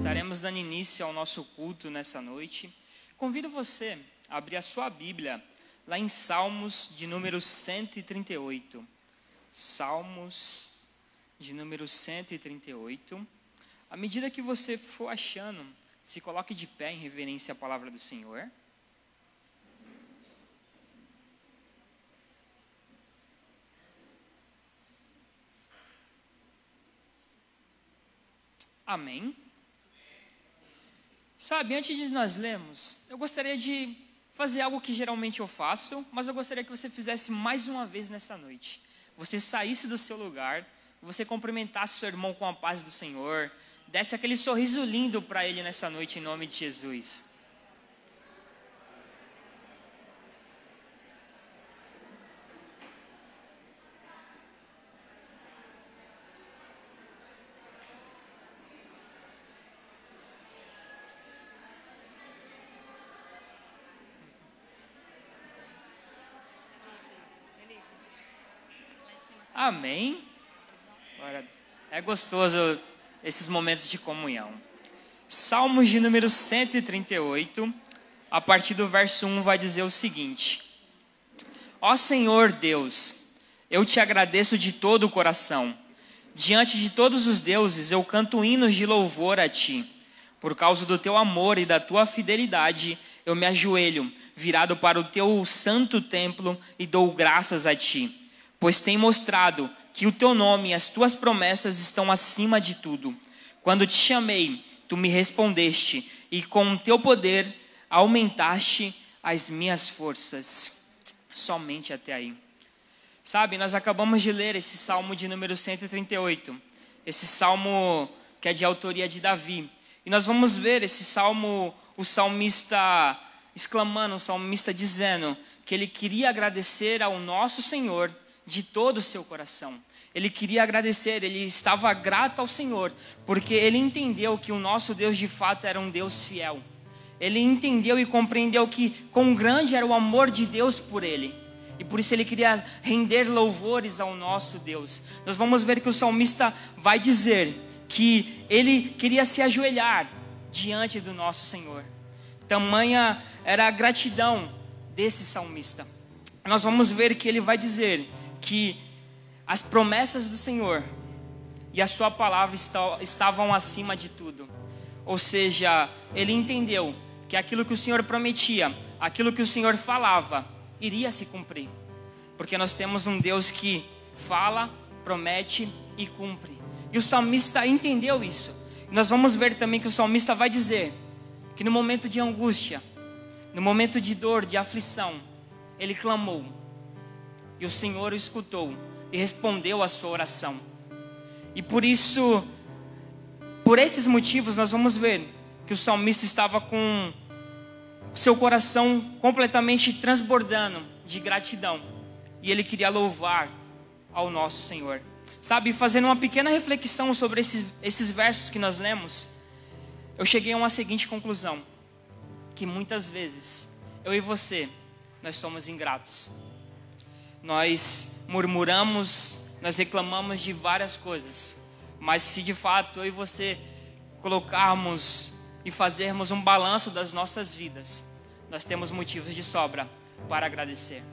Estaremos dando início ao nosso culto nessa noite. Convido você a abrir a sua Bíblia lá em Salmos de número 138. Salmos de número 138. À medida que você for achando, se coloque de pé em reverência à palavra do Senhor. Amém. Sabe, antes de nós lermos, eu gostaria de fazer algo que geralmente eu faço, mas eu gostaria que você fizesse mais uma vez nessa noite. Você saísse do seu lugar, você cumprimentasse seu irmão com a paz do Senhor, desse aquele sorriso lindo para ele nessa noite, em nome de Jesus. Amém. É gostoso esses momentos de comunhão. Salmos de número 138, a partir do verso 1 vai dizer o seguinte: Ó Senhor Deus, eu te agradeço de todo o coração. Diante de todos os deuses eu canto hinos de louvor a ti. Por causa do teu amor e da tua fidelidade, eu me ajoelho, virado para o teu santo templo, e dou graças a ti. Pois tem mostrado que o teu nome e as tuas promessas estão acima de tudo. Quando te chamei, tu me respondeste, e com o teu poder aumentaste as minhas forças. Somente até aí. Sabe, nós acabamos de ler esse salmo de número 138. Esse salmo que é de autoria de Davi. E nós vamos ver esse salmo, o salmista exclamando, o salmista dizendo que ele queria agradecer ao nosso Senhor de todo o seu coração. Ele queria agradecer, ele estava grato ao Senhor, porque ele entendeu que o nosso Deus de fato era um Deus fiel. Ele entendeu e compreendeu que quão grande era o amor de Deus por ele. E por isso ele queria render louvores ao nosso Deus. Nós vamos ver que o salmista vai dizer que ele queria se ajoelhar diante do nosso Senhor. Tamanha era a gratidão desse salmista. Nós vamos ver que ele vai dizer que as promessas do Senhor e a sua palavra estavam acima de tudo. Ou seja, ele entendeu que aquilo que o Senhor prometia, aquilo que o Senhor falava, iria se cumprir. Porque nós temos um Deus que fala, promete e cumpre. E o salmista entendeu isso. Nós vamos ver também que o salmista vai dizer que no momento de angústia, no momento de dor, de aflição, ele clamou. E o Senhor o escutou e respondeu à sua oração. E por isso, por esses motivos, nós vamos ver que o salmista estava com seu coração completamente transbordando de gratidão. E ele queria louvar ao nosso Senhor. Sabe, fazendo uma pequena reflexão sobre esses versos que nós lemos, eu cheguei a uma seguinte conclusão: que muitas vezes, eu e você, nós somos ingratos. Nós murmuramos, nós reclamamos de várias coisas. Mas se de fato eu e você colocarmos e fazermos um balanço das nossas vidas, nós temos motivos de sobra para agradecer.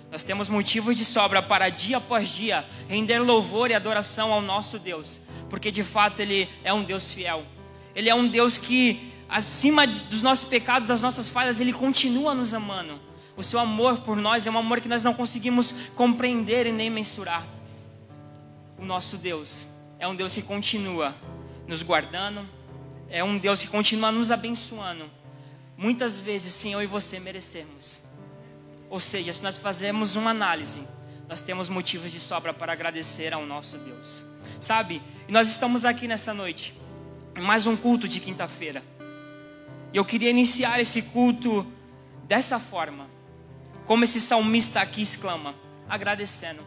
Nós temos motivos de sobra para dia após dia render louvor e adoração ao nosso Deus. Porque de fato Ele é um Deus fiel. Ele é um Deus que acima dos nossos pecados, das nossas falhas, Ele continua nos amando. O seu amor por nós é um amor que nós não conseguimos compreender e nem mensurar. O nosso Deus é um Deus que continua nos guardando, é um Deus que continua nos abençoando. Muitas vezes, sem eu e você merecermos. Ou seja, se nós fazermos uma análise, nós temos motivos de sobra para agradecer ao nosso Deus. Sabe, e nós estamos aqui nessa noite, em mais um culto de quinta-feira. E eu queria iniciar esse culto dessa forma. Como esse salmista aqui exclama, agradecendo.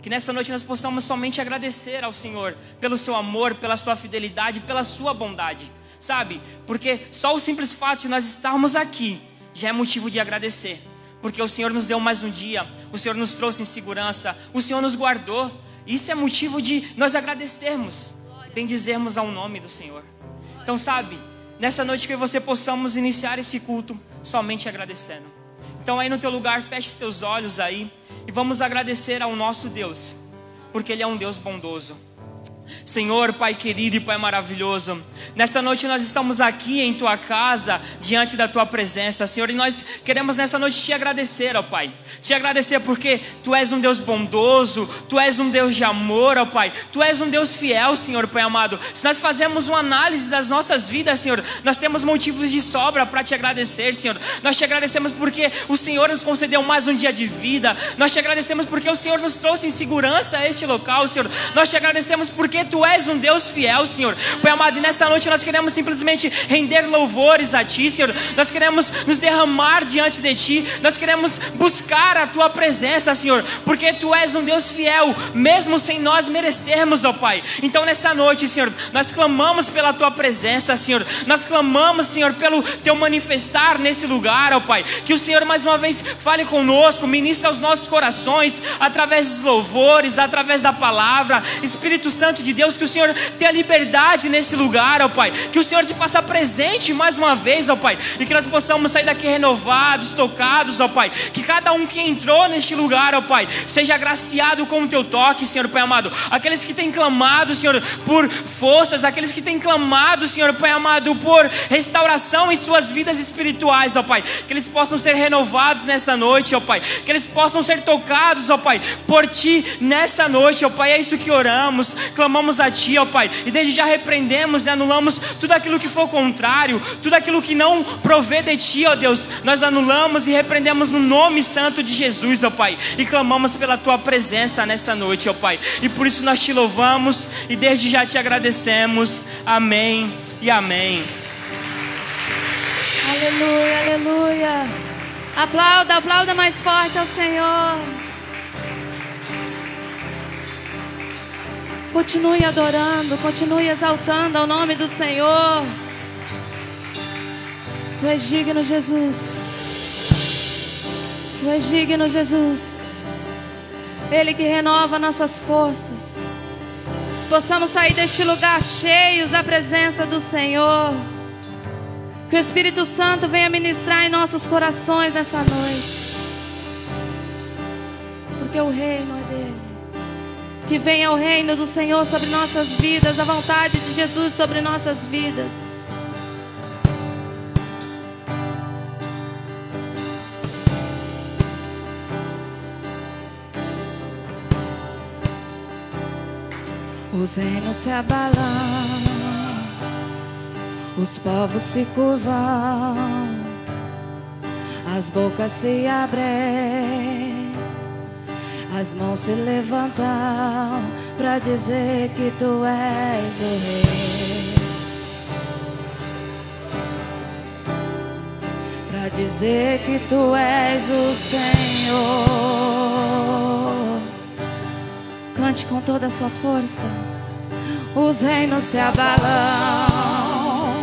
Que nessa noite nós possamos somente agradecer ao Senhor pelo seu amor, pela sua fidelidade, pela sua bondade. Sabe? Porque só o simples fato de nós estarmos aqui já é motivo de agradecer. Porque o Senhor nos deu mais um dia, o Senhor nos trouxe em segurança, o Senhor nos guardou. Isso é motivo de nós agradecermos, bendizermos ao nome do Senhor. Então, sabe, nessa noite que você possamos iniciar esse culto somente agradecendo. Então aí no teu lugar, feche os teus olhos aí e vamos agradecer ao nosso Deus, porque Ele é um Deus bondoso. Senhor, Pai querido e Pai maravilhoso, nessa noite nós estamos aqui em Tua casa, diante da Tua presença, Senhor, e nós queremos nessa noite Te agradecer, ó Pai, Te agradecer porque Tu és um Deus bondoso, Tu és um Deus de amor, ó Pai, Tu és um Deus fiel, Senhor, Pai amado. Se nós fazemos uma análise das nossas vidas, Senhor, nós temos motivos de sobra para Te agradecer, Senhor. Nós Te agradecemos porque o Senhor nos concedeu mais um dia de vida, nós Te agradecemos porque o Senhor nos trouxe em segurança a este local, Senhor. Nós Te agradecemos porque Tu és um Deus fiel, Senhor. Pai amado, e nessa noite nós queremos simplesmente render louvores a Ti, Senhor. Nós queremos nos derramar diante de Ti. Nós queremos buscar a Tua presença, Senhor, porque Tu és um Deus fiel, mesmo sem nós merecermos, ó Pai. Então nessa noite, Senhor, nós clamamos pela Tua presença, Senhor. Nós clamamos, Senhor, pelo Teu manifestar nesse lugar, ó Pai. Que o Senhor mais uma vez fale conosco, ministre aos nossos corações, através dos louvores, através da palavra. Espírito Santo de Deus, que o Senhor tenha liberdade nesse lugar, ó Pai. Que o Senhor se faça presente mais uma vez, ó Pai. E que nós possamos sair daqui renovados, tocados, ó Pai. Que cada um que entrou neste lugar, ó Pai, seja agraciado com o Teu toque, Senhor, Pai amado. Aqueles que têm clamado, Senhor, por forças, aqueles que têm clamado, Senhor, Pai amado, por restauração em suas vidas espirituais, ó Pai. Que eles possam ser renovados nessa noite, ó Pai. Que eles possam ser tocados, ó Pai, por Ti nessa noite, ó Pai. É isso que oramos, clamamos a Ti, ó Pai, e desde já repreendemos e anulamos tudo aquilo que for contrário, tudo aquilo que não provê de Ti, ó Deus. Nós anulamos e repreendemos no nome santo de Jesus, ó Pai, e clamamos pela Tua presença nessa noite, ó Pai, e por isso nós Te louvamos e desde já Te agradecemos. Amém e amém. Aleluia, aleluia. Aplauda, aplauda mais forte ao Senhor. Continue adorando, continue exaltando ao nome do Senhor. Tu és digno, Jesus. Tu és digno, Jesus. Ele que renova nossas forças. Possamos sair deste lugar cheios da presença do Senhor. Que o Espírito Santo venha ministrar em nossos corações nessa noite. Porque o reino é dele. Que venha o reino do Senhor sobre nossas vidas, a vontade de Jesus sobre nossas vidas. Os reinos se abalam, os povos se curvam, as bocas se abrem, as mãos se levantam pra dizer que Tu és o Rei, pra dizer que Tu és o Senhor. Cante com toda a sua força. Os reinos se abalam,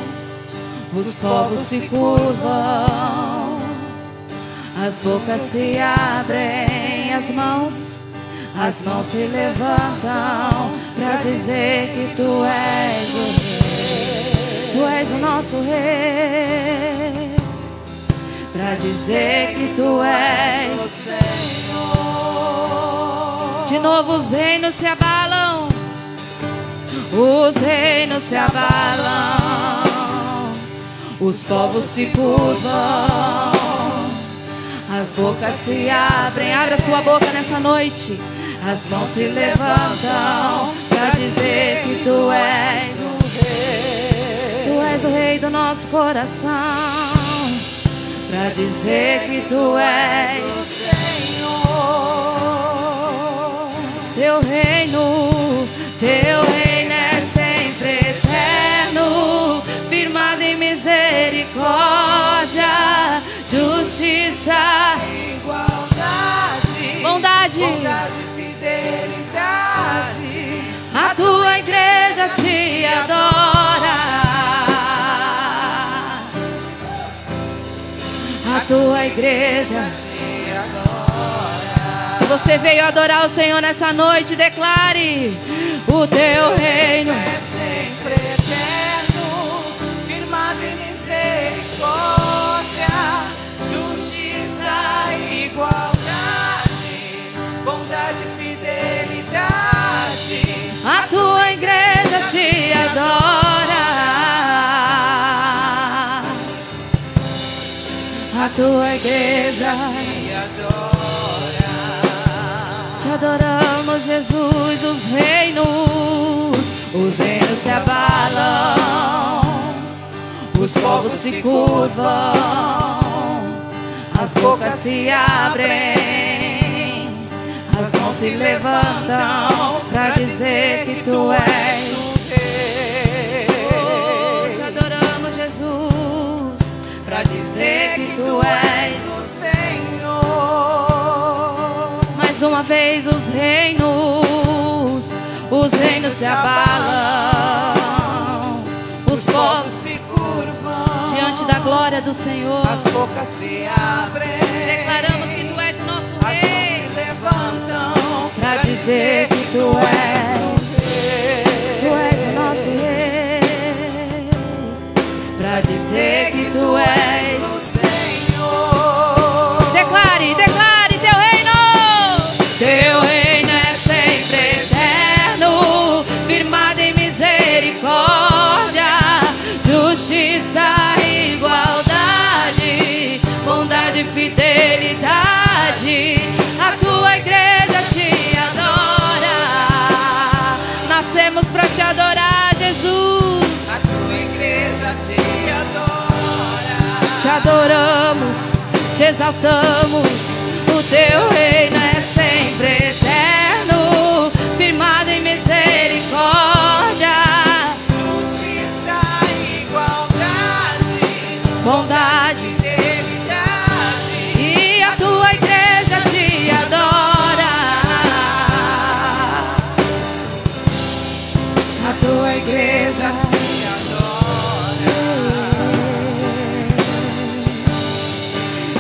os povos se curvam, as bocas se abrem, as mãos se levantam pra dizer que Tu és o Rei. Tu és o nosso Rei, pra dizer que Tu és o Senhor. De novo os reinos se abalam, os reinos se abalam, os povos se curvam, as bocas se abrem. Abra sua boca nessa noite. As mãos se levantam pra dizer que Tu és o Rei. Tu és o Rei do nosso coração, pra dizer que Tu és o Senhor. Teu reino é sempre eterno, firmado em misericórdia, justiça, igualdade, bondade, fidelidade. A Tua igreja Te adora, a Tua igreja Te adora. Se você veio adorar o Senhor nessa noite, declare: o Teu reino é sempre eterno, tua igreja te adoramos, Jesus. Os reinos se abalam, os povos se curvam, as bocas se abrem, as mãos se levantam pra dizer que tu és o Rei. Oh, te adoramos, Jesus, pra dizer que tu és o Senhor. Mais uma vez os reinos se abalam, os povos se curvam diante da glória do Senhor, as bocas se abrem, declaramos que tu és o nosso Rei, as mãos se levantam pra dizer que tu és o nosso Rei, pra dizer que tu és o Senhor. Declare teu reino. Teu reino é sempre eterno, firmado em misericórdia, justiça, igualdade, bondade e fidelidade. A tua igreja te adora. Nascemos pra te adorar, Jesus. A tua igreja te adora. Te adoramos, te exaltamos. O teu reino é sempre eterno, firmado em misericórdia, justiça, igualdade, bondade, fidelidade. e a tua igreja te adora. A tua igreja te adora.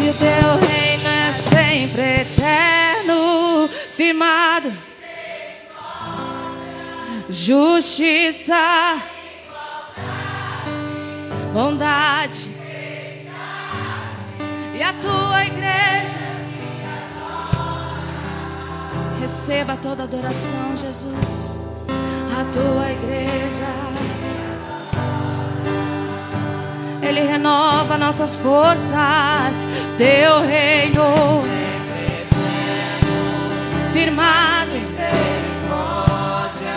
E o teu reino é sempre eterno, firmado, justiça, bondade, e a tua igreja receba toda adoração, Jesus. A tua igreja, Ele renova nossas forças. Teu reino firmado, Misericórdia,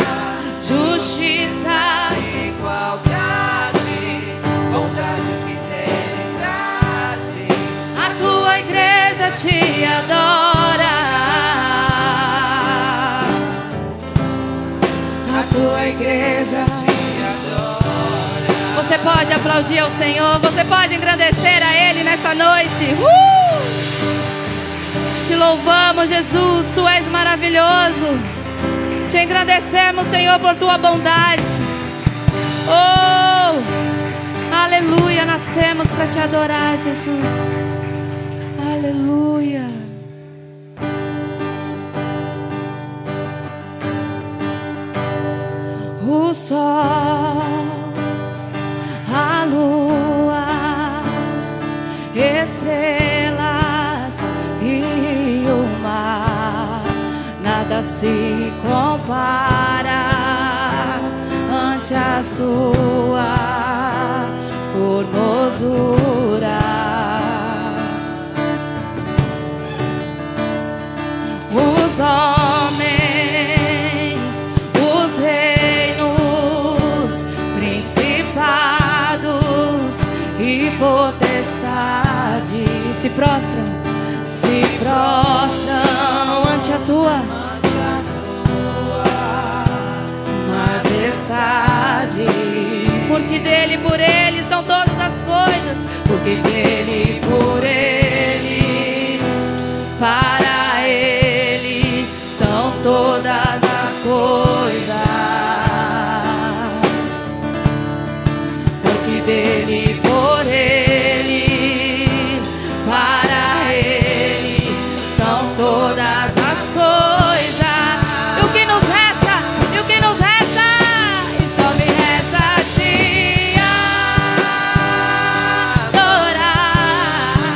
justiça, igualdade, bondade e fidelidade. a tua igreja te adora. A tua igreja te adora. Você pode aplaudir ao Senhor, você pode engrandecer a Ele nessa noite. Te louvamos, Jesus, Tu és maravilhoso. Te engrandecemos, Senhor, por Tua bondade. Oh, aleluia, nascemos para Te adorar, Jesus. Aleluia. O sol, a lua, estrelas e o mar, nada se compara ante a sua formosura. Os homens, os reinos, principados e potestades se prostram ante a tua majestade. Porque dele e por ele são todas as coisas, porque dele e por ele, para ele são todas as coisas. Porque dele e por ele, para ele são todas as coisas. E o que nos resta? E o que nos resta? E só me resta te adorar,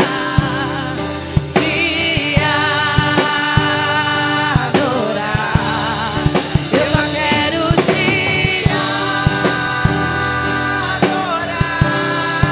te adorar. Eu só quero te adorar.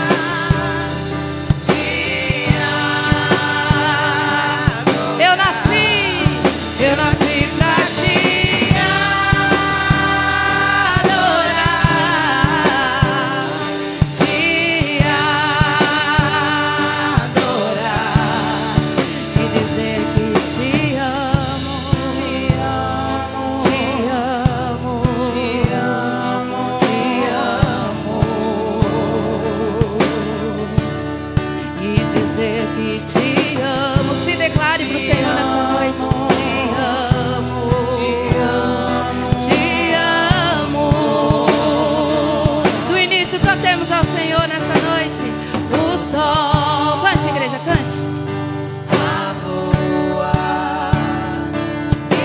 Cantemos ao Senhor nessa noite. O sol. Cante, igreja, cante. A lua,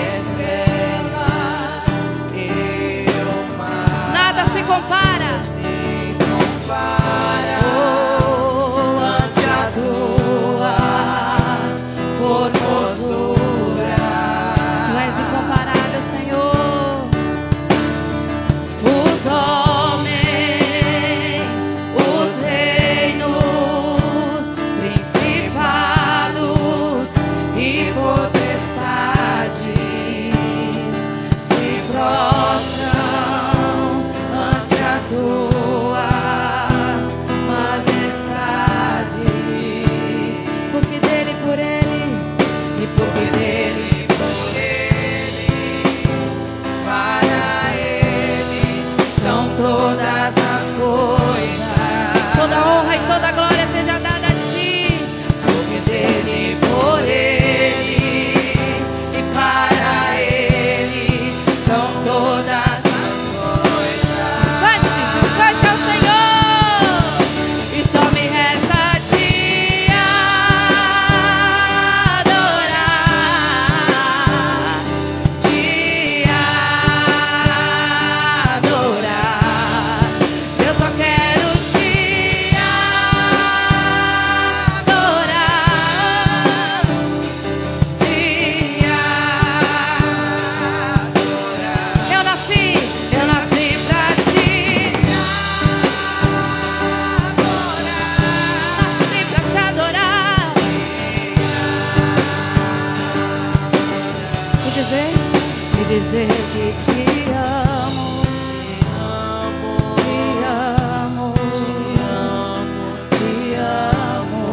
estrelas e o mar. Nada se compara. Se compara Oh, ante a tua formosura. Tu és incomparável, Senhor. Os homens, os reinos, principados e potestades se prostram ante a tua majestade. Porque dele, por ele, e porque dele, Por ele, para ele, são todas as coisas. Toda honra e toda glória seja dada a ti. porque dele, por ele E para ele são todas as coisas. cante, cante ao Senhor. E só me resta te adorar, te adorar. Eu só quero te adorar, te adorar. Eu nasci pra te adorar, nasci pra te adorar. E dizer que te amo, te amo, te amo.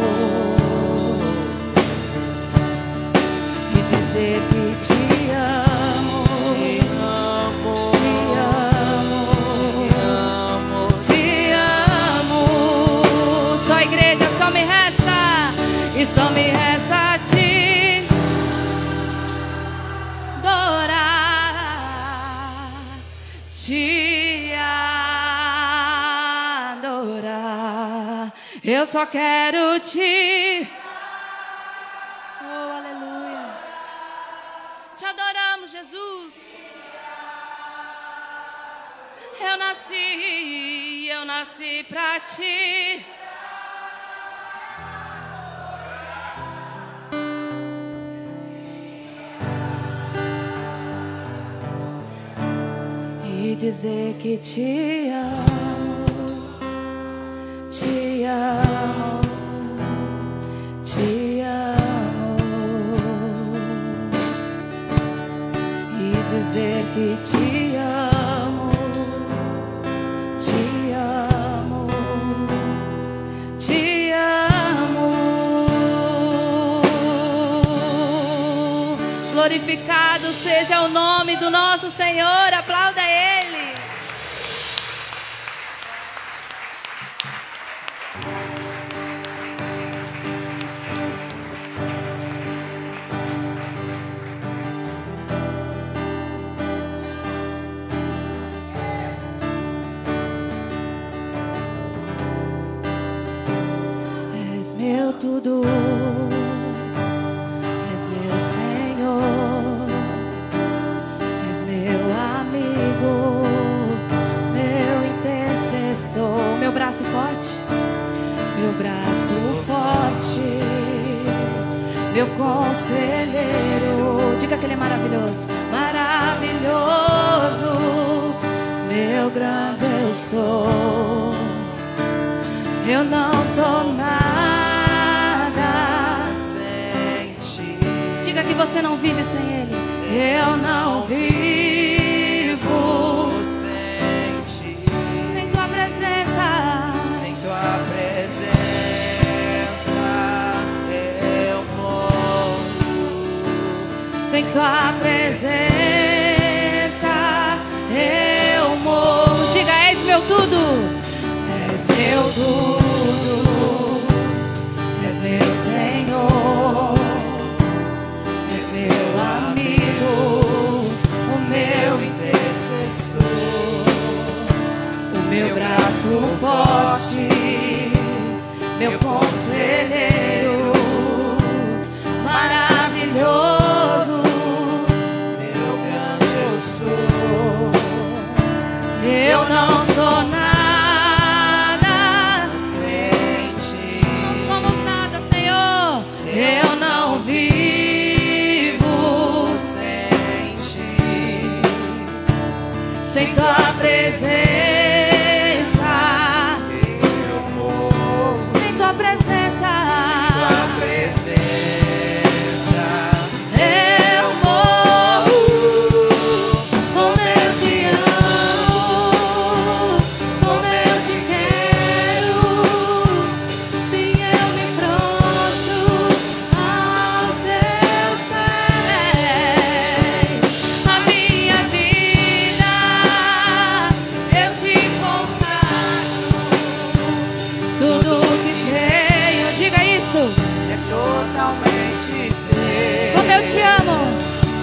E dizer que te amo, te amo, te amo. Só igreja, só me resta, e só me resta te adorar, te adorar. Eu só quero te. Oh, aleluia. Te adoramos, Jesus. Eu nasci pra ti. E dizer que te amo, te amo, te amo. E dizer que te amo, te amo, te amo. Glorificado seja o nome do nosso Senhor. Aplauda Ele. És meu tudo. És meu Senhor. És meu amigo, meu intercessor, meu braço forte, meu conselheiro. Diga que Ele é maravilhoso, maravilhoso, meu grande eu sou. Eu não sou nada Sem ti, Diga que você não vive sem Ele. Eu não vivo sem ti, sem tua presença. sem tua presença eu morro. Sem tua presença eu morro. Diga, és meu tudo. És meu tudo. És meu Senhor. És meu amigo. O meu Intercessor, o meu braço forte. meu conselheiro, maravilhoso, meu grande eu sou. eu não sou nada, Sem ti, não somos nada, Senhor, eu não vivo sem ti, sem tua presença, eu morro. sem tua presença, Tua presença, eu morro. Como eu te amo, como eu te quero, sim, eu me prostro aos teus pés. A minha vida eu te consagro, tudo que tenho, diga isso. é totalmente teu. Como eu te amo,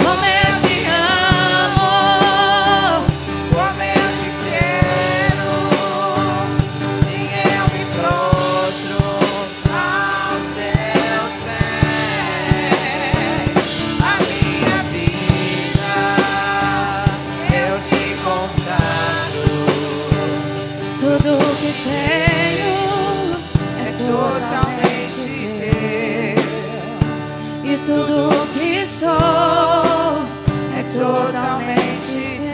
como eu te amo. Como eu te quero, e eu me prostro aos teus pés. A minha vida eu te consagro, Tudo que tenho é totalmente teu. e tudo que sou É totalmente teu.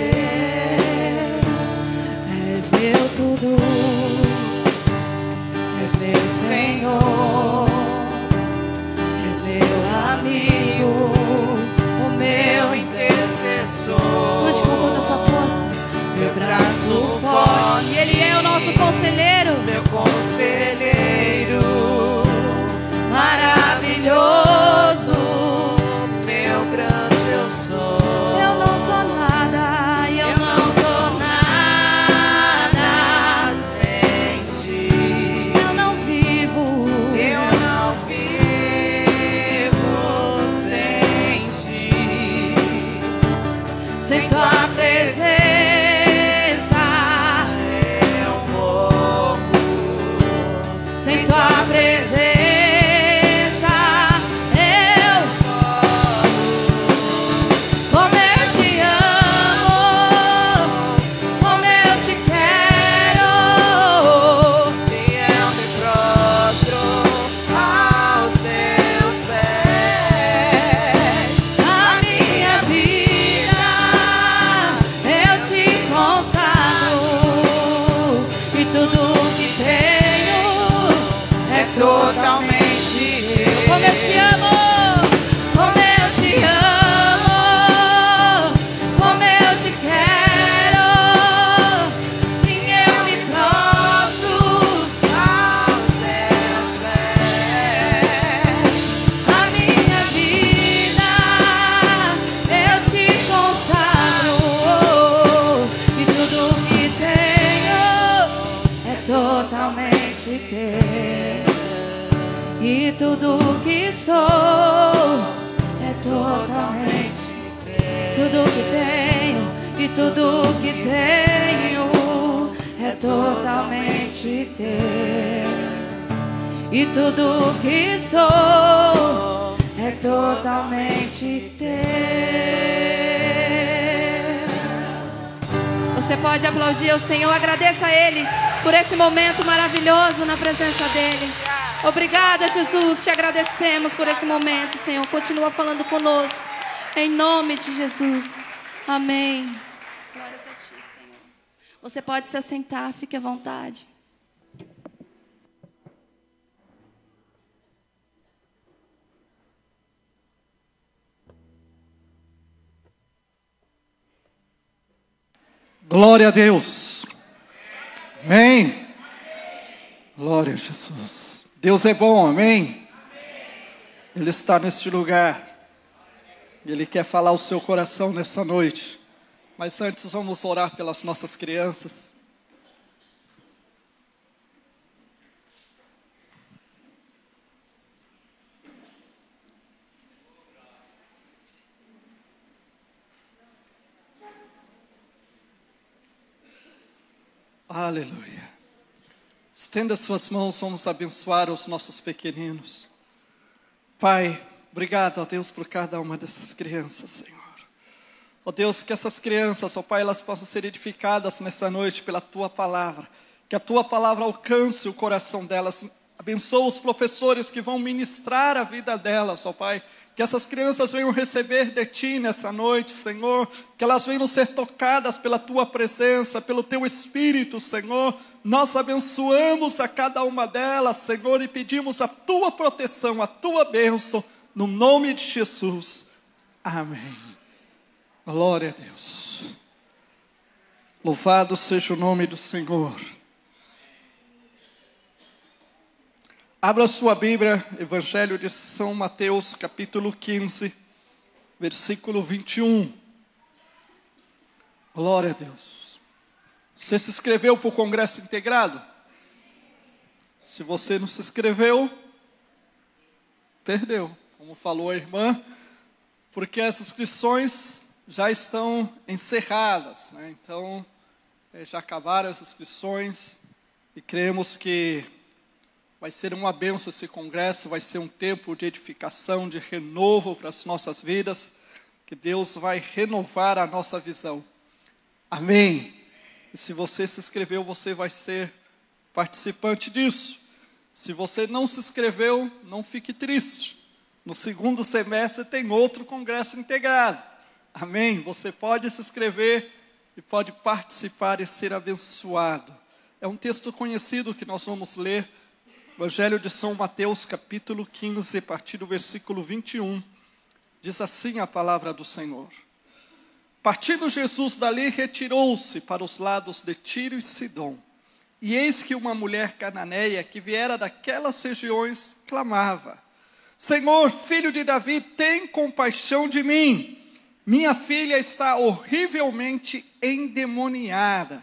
És meu tudo, és meu Senhor, és meu amigo, o meu intercessor. Cante com toda a sua força. Meu braço forte, E Ele é o nosso conselheiro, meu conselheiro, maravilhoso. meu grande eu sou. Eu não sou nada, eu não sou nada. Sem ti, Eu não vivo, eu não vivo sem ti. sem tua presença, Eu morro. sem tua presença. Eu, como eu te amo, como eu te quero. E eu me prostro aos teus pés. A minha vida eu te consagro, e tudo que tenho É totalmente teu. como eu te amo, como eu te amo, como eu te quero, sim, eu me prostro Aos teus pés. a minha vida eu te consagro, e tudo que tenho é totalmente teu, e tudo que sou é totalmente tudo que tenho, e tudo que tenho é totalmente teu, e tudo que sou é totalmente teu. Você pode aplaudir ao Senhor, agradeça a Ele por esse momento maravilhoso na presença dEle. Obrigada, Jesus, te agradecemos por esse momento, Senhor. Continua falando conosco, em nome de Jesus. Amém. Glórias a Ti, Senhor. Você pode se assentar, fique à vontade. Glória a Deus. Amém. Glória a Jesus. Deus é bom, amém? Ele está neste lugar. Ele quer falar ao seu coração nessa noite. Mas antes vamos orar pelas nossas crianças. Aleluia. Estenda suas mãos, vamos abençoar os nossos pequeninos. Pai, obrigado, ó Deus, por cada uma dessas crianças, Senhor. Ó Deus, que essas crianças, ó Pai, elas possam ser edificadas nessa noite pela Tua Palavra. Que a Tua Palavra alcance o coração delas. Abençoa os professores que vão ministrar a vida delas, ó Pai. Que essas crianças venham receber de Ti nessa noite, Senhor. Que elas venham ser tocadas pela Tua presença, pelo Teu Espírito, Senhor. Nós abençoamos a cada uma delas, Senhor, e pedimos a Tua proteção, a Tua bênção, no nome de Jesus. Amém. Glória a Deus. Louvado seja o nome do Senhor. Abra sua Bíblia, Evangelho de São Mateus, capítulo 15, versículo 21. Glória a Deus. Você se inscreveu para o Congresso Integrado? Se você não se inscreveu, perdeu. Como falou a irmã, porque as inscrições já estão encerradas, né? Então, já acabaram as inscrições e cremos que vai ser uma bênção esse congresso, vai ser um tempo de edificação, de renovo para as nossas vidas, que Deus vai renovar a nossa visão. Amém? E se você se inscreveu, você vai ser participante disso. Se você não se inscreveu, não fique triste. No segundo semestre tem outro congresso integrado. Amém? Você pode se inscrever e pode participar e ser abençoado. É um texto conhecido que nós vamos ler. Evangelho de São Mateus, capítulo 15, a partir do versículo 21, diz assim a palavra do Senhor. Partindo Jesus dali, retirou-se para os lados de Tiro e Sidom. E eis que uma mulher cananeia, que viera daquelas regiões, clamava: Senhor, filho de Davi, tem compaixão de mim. Minha filha está horrivelmente endemoniada.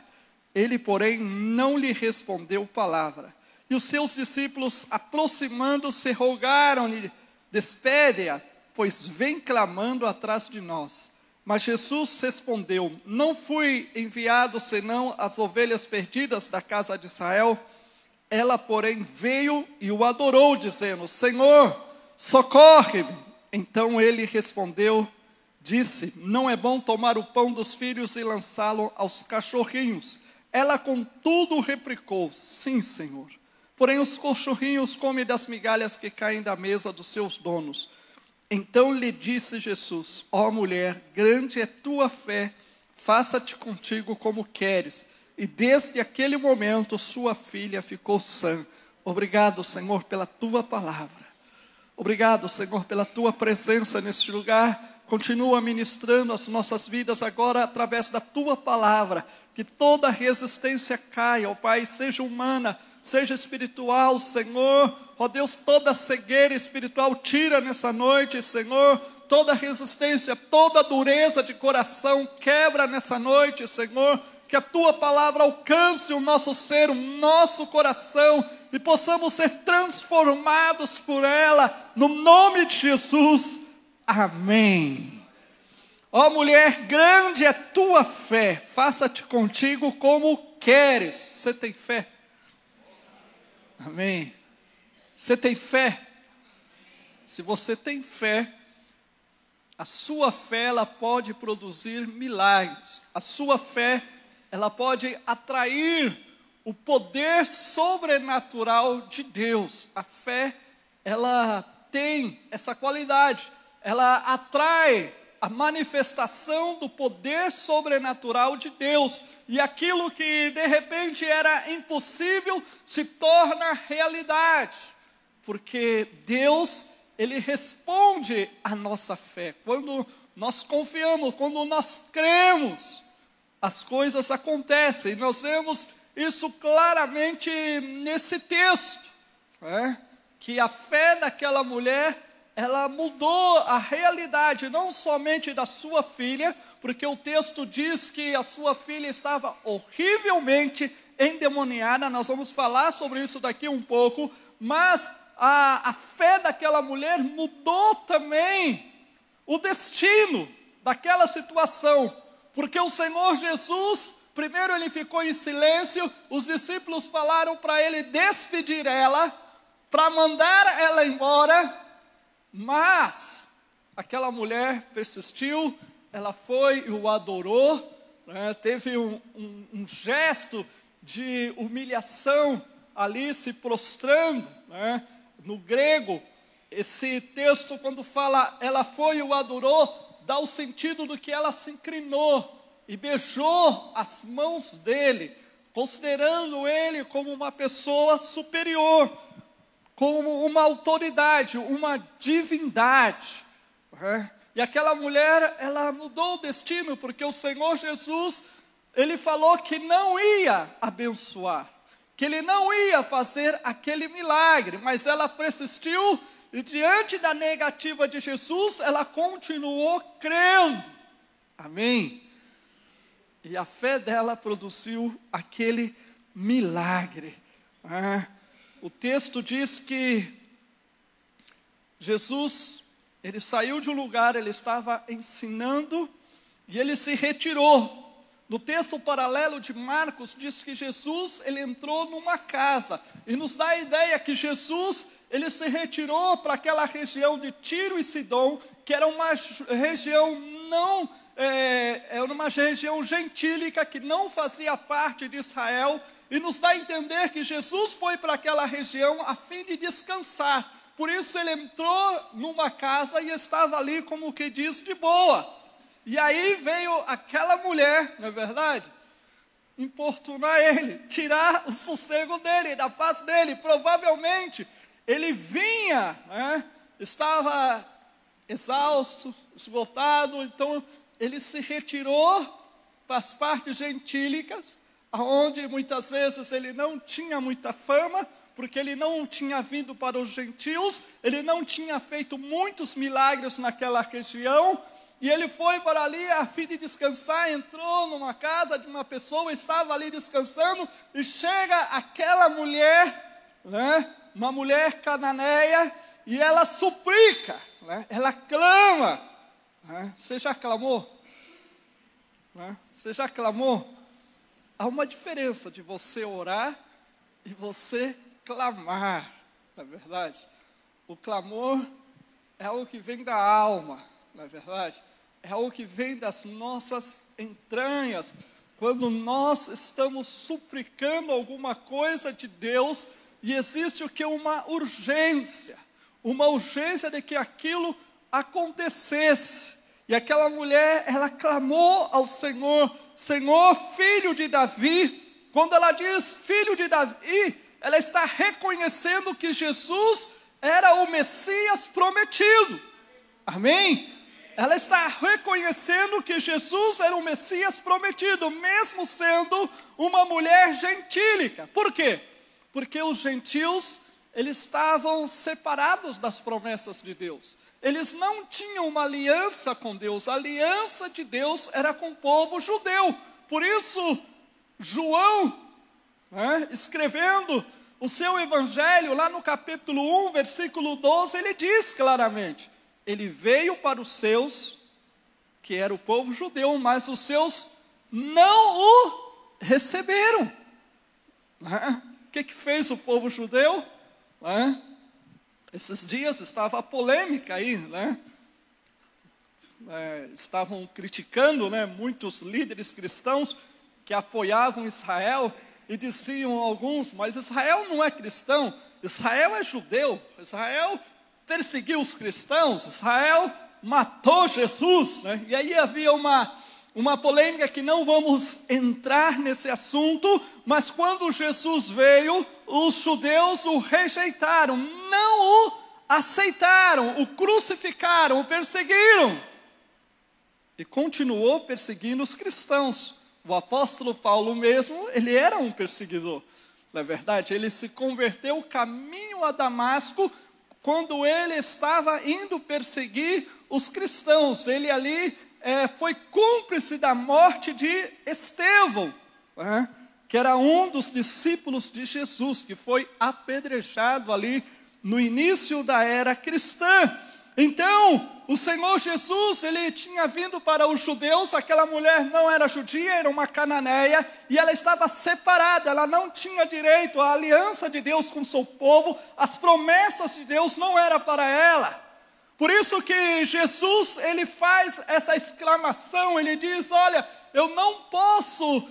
Ele, porém, não lhe respondeu palavra. E os seus discípulos, aproximando-se, rogaram-lhe: despede-a, pois vem clamando atrás de nós. Mas Jesus respondeu: não fui enviado senão as ovelhas perdidas da casa de Israel. Ela, porém, veio e o adorou, dizendo: Senhor, socorre-me. Então ele respondeu, disse: não é bom tomar o pão dos filhos e lançá-lo aos cachorrinhos. Ela, contudo, replicou: sim, Senhor. Porém os cachorrinhos comem das migalhas que caem da mesa dos seus donos. Então lhe disse Jesus: ó mulher, grande é tua fé, faça-te contigo como queres. E desde aquele momento sua filha ficou sã. Obrigado, Senhor, pela tua palavra. Obrigado, Senhor, pela tua presença neste lugar. Continua ministrando as nossas vidas agora através da tua palavra. Que toda resistência caia, ó Pai, seja humana, seja espiritual, Senhor. Ó Deus, toda cegueira espiritual tira nessa noite, Senhor. Toda resistência, toda dureza de coração quebra nessa noite, Senhor. Que a Tua palavra alcance o nosso ser, o nosso coração, e possamos ser transformados por ela, no nome de Jesus. Amém. Ó mulher, grande é tua fé, faça-te contigo como queres. Você tem fé? Amém. Você tem fé? Se você tem fé, a sua fé, ela pode produzir milagres. A sua fé, ela pode atrair o poder sobrenatural de Deus. A fé, ela tem essa qualidade. Ela atrai a manifestação do poder sobrenatural de Deus. E aquilo que de repente era impossível se torna realidade. Porque Deus, Ele responde à nossa fé. Quando nós confiamos, quando nós cremos, as coisas acontecem. E nós vemos isso claramente nesse texto, né? Que a fé daquela mulher, ela mudou a realidade, não somente da sua filha, porque o texto diz que a sua filha estava horrivelmente endemoniada. Nós vamos falar sobre isso daqui um pouco, mas a fé daquela mulher mudou também o destino daquela situação, porque o Senhor Jesus primeiro ele ficou em silêncio, os discípulos falaram para ele despedir ela, para mandar ela embora, mas aquela mulher persistiu, ela foi e o adorou, né? Teve um gesto de humilhação ali, se prostrando, né? No grego, esse texto quando fala ela foi e o adorou, dá o sentido do que ela se inclinou e beijou as mãos dele, considerando ele como uma pessoa superior, como uma autoridade, uma divindade. E aquela mulher, ela mudou o destino, porque o Senhor Jesus, ele falou que não ia abençoar, que ele não ia fazer aquele milagre, mas ela persistiu, e diante da negativa de Jesus, ela continuou crendo. Amém? E a fé dela produziu aquele milagre. O texto diz que Jesus, ele saiu de um lugar, ele estava ensinando e ele se retirou. No texto paralelo de Marcos, diz que Jesus, ele entrou numa casa. E nos dá a ideia que Jesus, ele se retirou para aquela região de Tiro e Sidom, que era uma região era uma região gentílica, que não fazia parte de Israel. E nos dá a entender que Jesus foi para aquela região a fim de descansar. Por isso ele entrou numa casa e estava ali, como que diz, de boa. E aí veio aquela mulher, não é verdade? Importunar ele, tirar o sossego dele, da paz dele. Provavelmente ele vinha, né? Estava exausto, esgotado, então ele se retirou para as partes gentílicas, onde muitas vezes ele não tinha muita fama, porque ele não tinha vindo para os gentios, ele não tinha feito muitos milagres naquela região, e ele foi para ali a fim de descansar, entrou numa casa de uma pessoa, estava ali descansando, e chega aquela mulher, né, uma mulher cananeia, e ela suplica, né, ela clama. Né? Você já clamou? Né? Você já clamou? Há uma diferença de você orar e você clamar, não é verdade? O clamor é algo que vem da alma, não é verdade? É algo que vem das nossas entranhas. Quando nós estamos suplicando alguma coisa de Deus, e existe o que? Uma urgência de que aquilo acontecesse. E aquela mulher, ela clamou ao Senhor, Senhor, filho de Davi. Quando ela diz filho de Davi, ela está reconhecendo que Jesus era o Messias prometido. Amém? Ela está reconhecendo que Jesus era o Messias prometido, mesmo sendo uma mulher gentílica. Por quê? Porque os gentios, eles estavam separados das promessas de Deus. Eles não tinham uma aliança com Deus. A aliança de Deus era com o povo judeu. Por isso, João, escrevendo o seu evangelho, lá no capítulo 1, versículo 12, ele diz claramente, ele veio para os seus, que era o povo judeu, mas os seus não o receberam. O que fez o povo judeu? Esses dias estava a polêmica aí, né? Estavam criticando, né, muitos líderes cristãos que apoiavam Israel e diziam alguns, mas Israel não é cristão, Israel é judeu, Israel perseguiu os cristãos, Israel matou Jesus, né? E aí havia uma polêmica que não vamos entrar nesse assunto, mas quando Jesus veio, os judeus o rejeitaram, não o aceitaram, o crucificaram, o perseguiram. E continuou perseguindo os cristãos. O apóstolo Paulo mesmo, ele era um perseguidor. Na verdade, ele se converteu caminho a Damasco, quando ele estava indo perseguir os cristãos. Ele ali foi cúmplice da morte de Estevão, que era um dos discípulos de Jesus, que foi apedrejado ali no início da era cristã. Então, o Senhor Jesus, ele tinha vindo para os judeus, aquela mulher não era judia, era uma cananeia, e ela estava separada, ela não tinha direito à aliança de Deus com o seu povo, as promessas de Deus não eram para ela. Por isso que Jesus, ele faz essa exclamação, ele diz, olha, eu não posso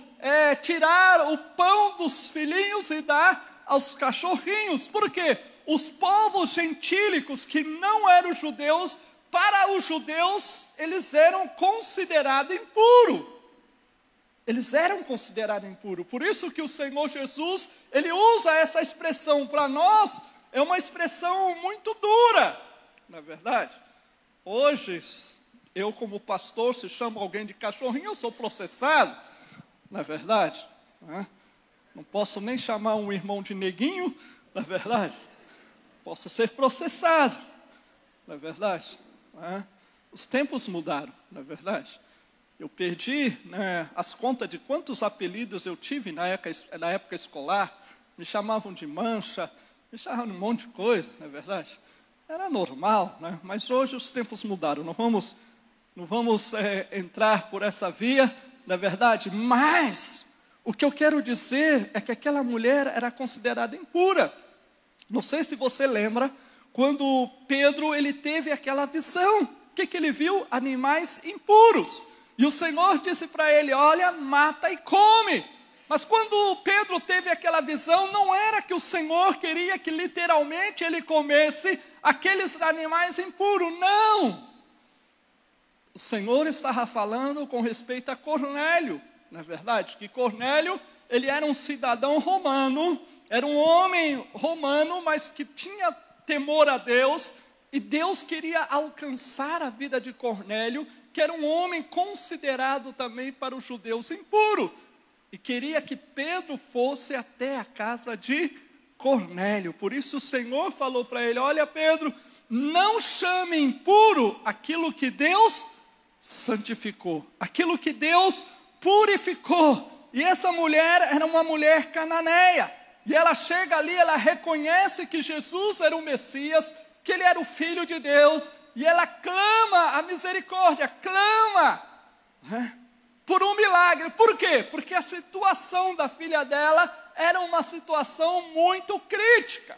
tirar o pão dos filhinhos e dar aos cachorrinhos. Por quê? Os povos gentílicos que não eram judeus, para os judeus, eles eram considerados impuros. Eles eram considerados impuros. Por isso que o Senhor Jesus, ele usa essa expressão. Para nós, é uma expressão muito dura, não é verdade? Hoje, eu como pastor, se chamo alguém de cachorrinho, eu sou processado, não é verdade? Não posso nem chamar um irmão de neguinho, não é verdade? Posso ser processado, não é verdade? Os tempos mudaram, não é verdade? Eu perdi as contas de quantos apelidos eu tive na época escolar. Me chamavam de mancha, me chamavam de um monte de coisa, não é verdade? Era normal, né? Mas hoje os tempos mudaram. Não vamos entrar por essa via, não é verdade? Mas o que eu quero dizer é que aquela mulher era considerada impura. Não sei se você lembra, quando Pedro ele teve aquela visão. O que ele viu? Animais impuros. E o Senhor disse para ele, olha, mata e come. Mas quando Pedro teve aquela visão, não era que o Senhor queria que literalmente ele comesse aqueles animais impuros, não. O Senhor estava falando com respeito a Cornélio, não é verdade? Que Cornélio, ele era um cidadão romano, era um homem romano, mas que tinha temor a Deus, e Deus queria alcançar a vida de Cornélio, que era um homem considerado também para os judeus impuro, e queria que Pedro fosse até a casa de Cornélio. Por isso o Senhor falou para ele, olha Pedro, não chame impuro aquilo que Deus santificou, aquilo que Deus purificou. E essa mulher era uma mulher cananeia, e ela chega ali, ela reconhece que Jesus era o Messias, que ele era o Filho de Deus, e ela clama a misericórdia, clama por um milagre. Por quê? Porque a situação da filha dela era uma situação muito crítica.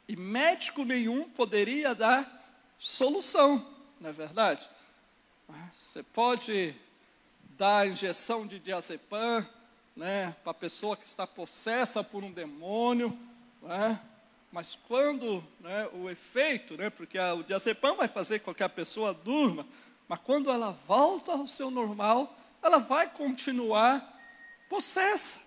E médico nenhum poderia dar solução, não é verdade? Você pode dar injeção de diazepam, para a pessoa que está possessa por um demônio, mas quando o efeito, porque o diazepam vai fazer com que a pessoa durma, mas quando ela volta ao seu normal, ela vai continuar possessa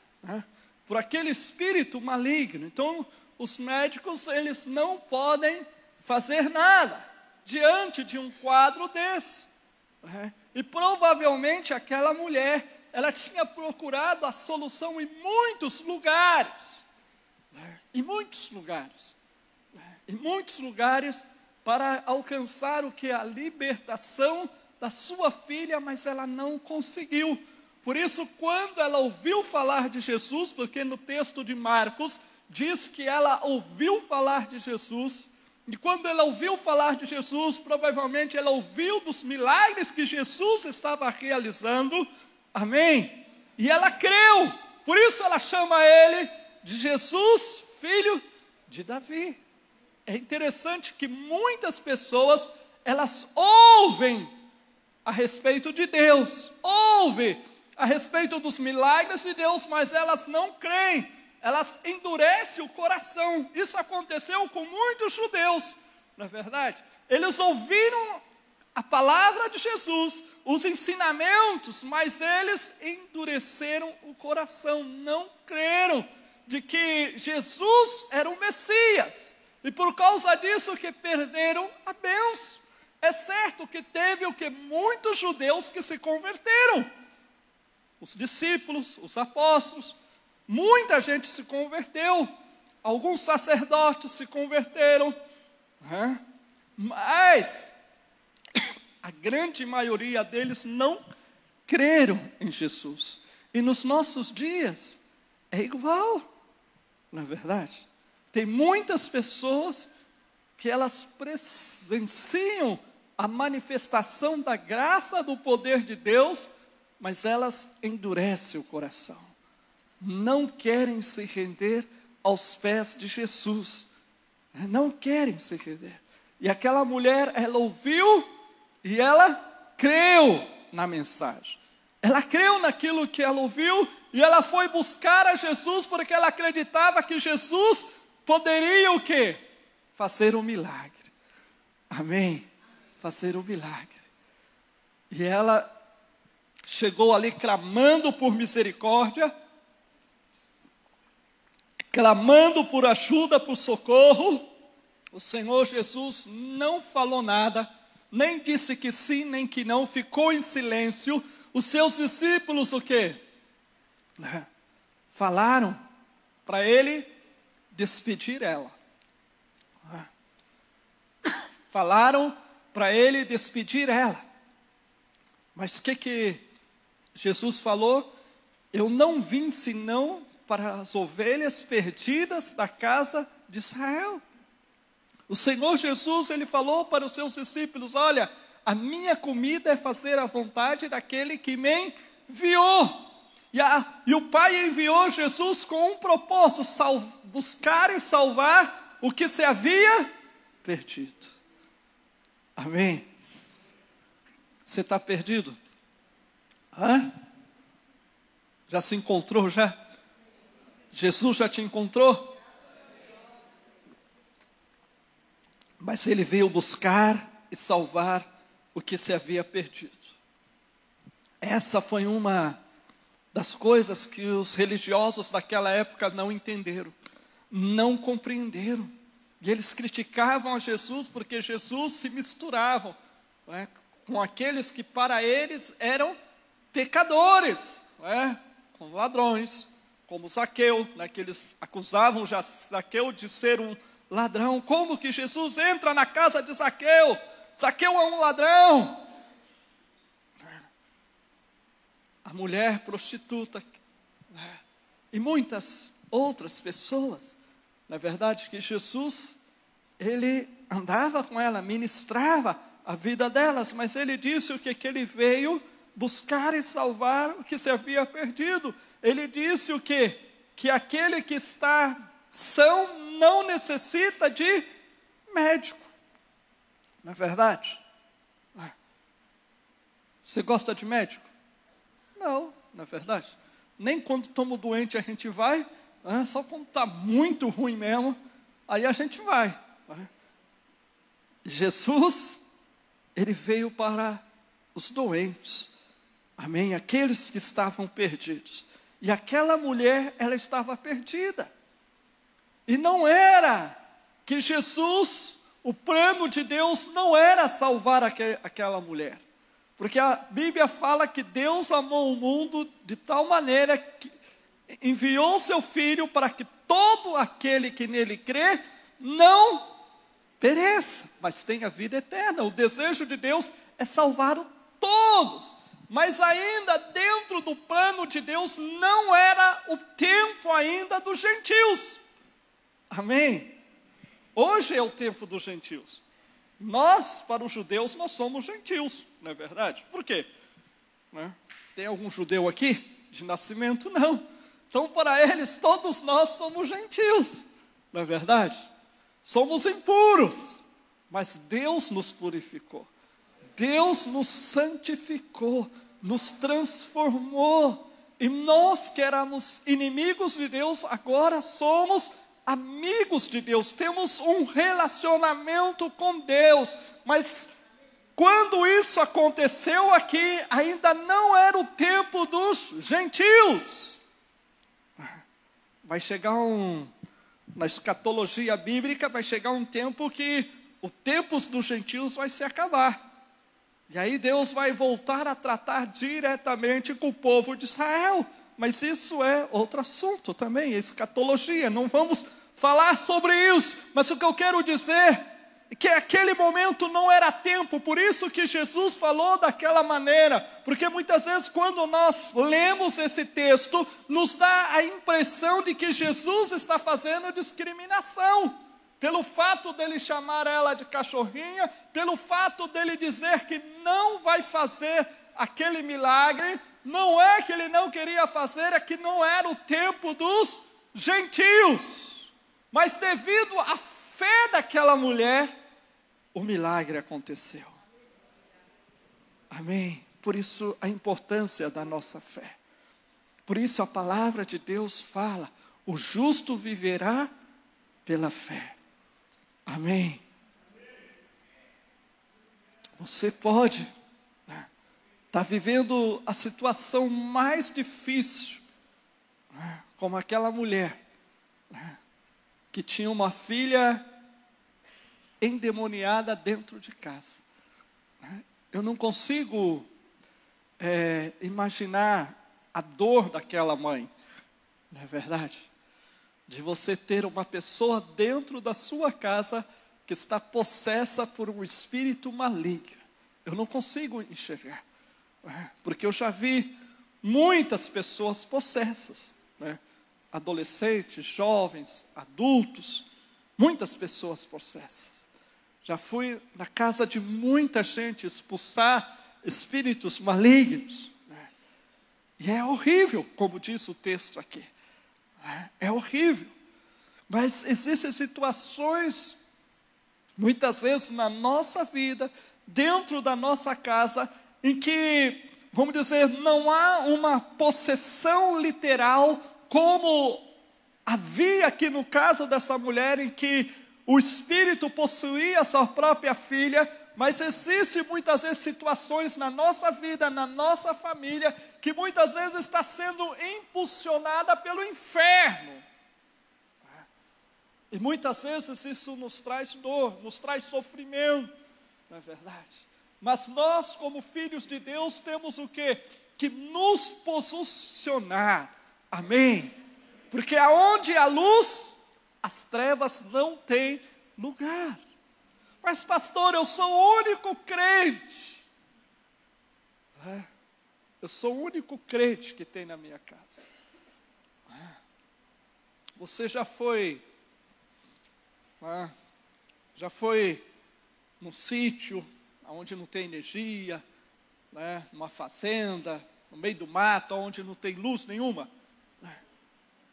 por aquele espírito maligno. Então, os médicos, eles não podem fazer nada diante de um quadro desse. E provavelmente aquela mulher, ela tinha procurado a solução em muitos lugares. Em muitos lugares, para alcançar o que? A libertação da sua filha, mas ela não conseguiu. Por isso, quando ela ouviu falar de Jesus, porque no texto de Marcos, diz que ela ouviu falar de Jesus, e quando ela ouviu falar de Jesus, provavelmente ela ouviu dos milagres que Jesus estava realizando, amém? E ela creu, por isso ela chama ele de Jesus, filho de Davi. É interessante que muitas pessoas, elas ouvem a respeito de Deus, ouvem a respeito dos milagres de Deus, mas elas não creem, elas endurecem o coração. Isso aconteceu com muitos judeus, não é verdade? Eles ouviram a palavra de Jesus, os ensinamentos, mas eles endureceram o coração, não creram de que Jesus era o Messias. E por causa disso que perderam a bênção. É certo que teve muitos judeus que se converteram. Os discípulos, os apóstolos, muita gente se converteu. Alguns sacerdotes se converteram. Mas a grande maioria deles não creram em Jesus. E nos nossos dias é igual, não é verdade? Tem muitas pessoas que elas presenciam a manifestação da graça, do poder de Deus, mas elas endurecem o coração. Não querem se render aos pés de Jesus. Não querem se render. E aquela mulher, ela ouviu e ela creu na mensagem. Ela creu naquilo que ela ouviu e ela foi buscar a Jesus porque ela acreditava que Jesus poderia o quê? Fazer um milagre. Amém? Fazer um milagre. E ela chegou ali clamando por misericórdia, clamando por ajuda, por socorro. O Senhor Jesus não falou nada, nem disse que sim, nem que não, ficou em silêncio. Os seus discípulos o quê? Falaram para ele despedir ela. Falaram para ele despedir ela. Mas o que Jesus falou? Eu não vim senão para as ovelhas perdidas da casa de Israel. O Senhor Jesus, ele falou para os seus discípulos, olha, a minha comida é fazer a vontade daquele que me enviou. E o Pai enviou Jesus com um propósito, buscar e salvar o que se havia perdido. Amém? Você está perdido? Hã? Já se encontrou já? Jesus já te encontrou? Mas ele veio buscar e salvar o que se havia perdido. Essa foi uma das coisas que os religiosos daquela época não entenderam, não compreenderam. E eles criticavam a Jesus porque Jesus se misturava com aqueles que para eles eram pecadores, com ladrões, como Zaqueu, que eles acusavam já Zaqueu de ser um ladrão. Como que Jesus entra na casa de Zaqueu? Zaqueu é um ladrão. A mulher prostituta e muitas outras pessoas. Na verdade que Jesus, ele andava com ela, ministrava a vida delas, mas ele disse o que ele veio buscar e salvar o que se havia perdido. Ele disse o quê? Que aquele que está são não necessita de médico. Não é verdade? Você gosta de médico? Não, não é verdade? Nem quando estamos doentes a gente vai, só quando está muito ruim mesmo, aí a gente vai. Jesus, ele veio para os doentes, amém? Aqueles que estavam perdidos. E aquela mulher, ela estava perdida. E não era que Jesus, o plano de Deus não era salvar aquela mulher. Porque a Bíblia fala que Deus amou o mundo de tal maneira que enviou o seu Filho para que todo aquele que nele crê não pereça, mas tenha vida eterna. O desejo de Deus é salvar todos. Mas ainda dentro do plano de Deus não era o tempo ainda dos gentios. Amém? Hoje é o tempo dos gentios. Nós, para os judeus, nós somos gentios, não é verdade? Por quê? Tem algum judeu aqui de nascimento? Não. Então, para eles, todos nós somos gentios, não é verdade? Somos impuros, mas Deus nos purificou. Deus nos santificou, nos transformou. E nós que éramos inimigos de Deus, agora somos amigos de Deus, temos um relacionamento com Deus. Mas quando isso aconteceu aqui, ainda não era o tempo dos gentios. Vai chegar na escatologia bíblica, vai chegar um tempo que o tempo dos gentios vai se acabar. E aí Deus vai voltar a tratar diretamente com o povo de Israel. Mas isso é outro assunto também, escatologia. Não vamos falar sobre isso. Mas o que eu quero dizer é que aquele momento não era tempo. Por isso que Jesus falou daquela maneira. Porque muitas vezes quando nós lemos esse texto, nos dá a impressão de que Jesus está fazendo discriminação. pelo fato dele chamar ela de cachorrinha, pelo fato dele dizer que não vai fazer aquele milagre, não é que ele não queria fazer, é que não era o tempo dos gentios. Mas devido à fé daquela mulher, o milagre aconteceu. Amém? Por isso a importância da nossa fé. Por isso a palavra de Deus fala, o justo viverá pela fé. Amém? Você pode estar vivendo a situação mais difícil, como aquela mulher, que tinha uma filha endemoniada dentro de casa. Eu não consigo imaginar a dor daquela mãe, não é verdade? De você ter uma pessoa dentro da sua casa que está possessa por um espírito maligno. Eu não consigo enxergar, porque eu já vi muitas pessoas possessas, adolescentes, jovens, adultos, muitas pessoas possessas. Já fui na casa de muita gente expulsar espíritos malignos. E é horrível, como diz o texto aqui. É horrível. Mas existem situações, muitas vezes na nossa vida, dentro da nossa casa, em que, vamos dizer, não há uma possessão literal, como havia aqui no caso dessa mulher, em que o espírito possuía a sua própria filha, mas existem muitas vezes situações na nossa vida, na nossa família, que muitas vezes está sendo impulsionada pelo inferno. E muitas vezes isso nos traz dor, nos traz sofrimento, não é verdade? Mas nós, como filhos de Deus, temos o quê? Que nos posicionar, amém? Porque aonde há luz, as trevas não têm lugar. Mas pastor, eu sou o único crente. Eu sou o único crente que tem na minha casa. Você já foi num sítio onde não tem energia, numa fazenda, no meio do mato, onde não tem luz nenhuma?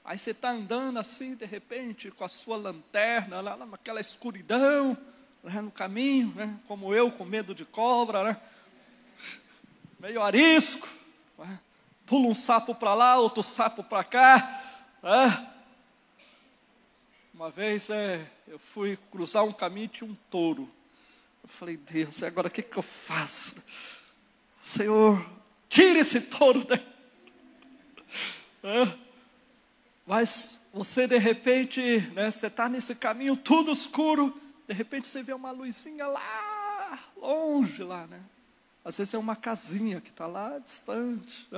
Aí você está andando assim, de repente, com a sua lanterna, lá naquela escuridão, no caminho, como eu, com medo de cobra, meio arisco, pula um sapo para lá, outro sapo para cá. Uma vez eu fui cruzar um caminho e tinha um touro. Eu falei, Deus, agora o que eu faço? Senhor, tira esse touro daí. Mas você de repente, você está nesse caminho tudo escuro, de repente você vê uma luzinha lá, longe lá, Às vezes é uma casinha que está lá distante,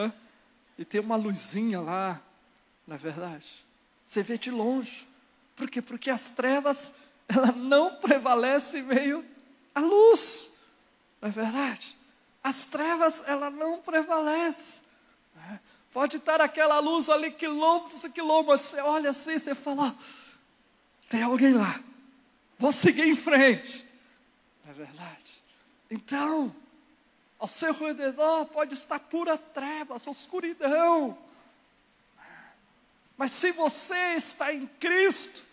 e tem uma luzinha lá, não é verdade? Você vê de longe. Por quê? Porque as trevas, ela não prevalece em meio à luz, não é verdade? As trevas, ela não prevalece. Pode estar aquela luz ali, quilômetros e quilômetros, você olha assim, você fala, tem alguém lá, vou seguir em frente, não é verdade? Então, ao seu redor pode estar pura trevas, escuridão, mas se você está em Cristo,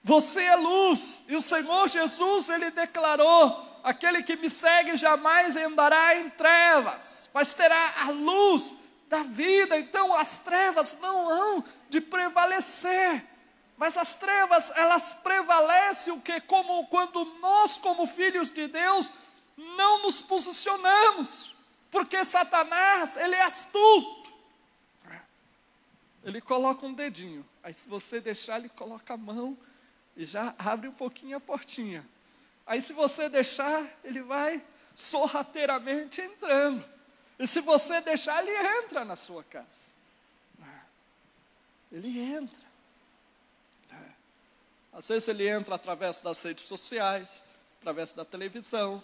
você é luz, e o Senhor Jesus, Ele declarou, aquele que me segue jamais andará em trevas, mas terá a luz da vida. Então as trevas não hão de prevalecer, mas as trevas, elas prevalecem o que? Como quando nós, como filhos de Deus, não nos posicionamos, porque Satanás, ele é astuto, ele coloca um dedinho, aí se você deixar, ele coloca a mão, e já abre um pouquinho a portinha, aí se você deixar, ele vai sorrateiramente entrando, e se você deixar, ele entra na sua casa, ele entra, às vezes ele entra através das redes sociais, através da televisão,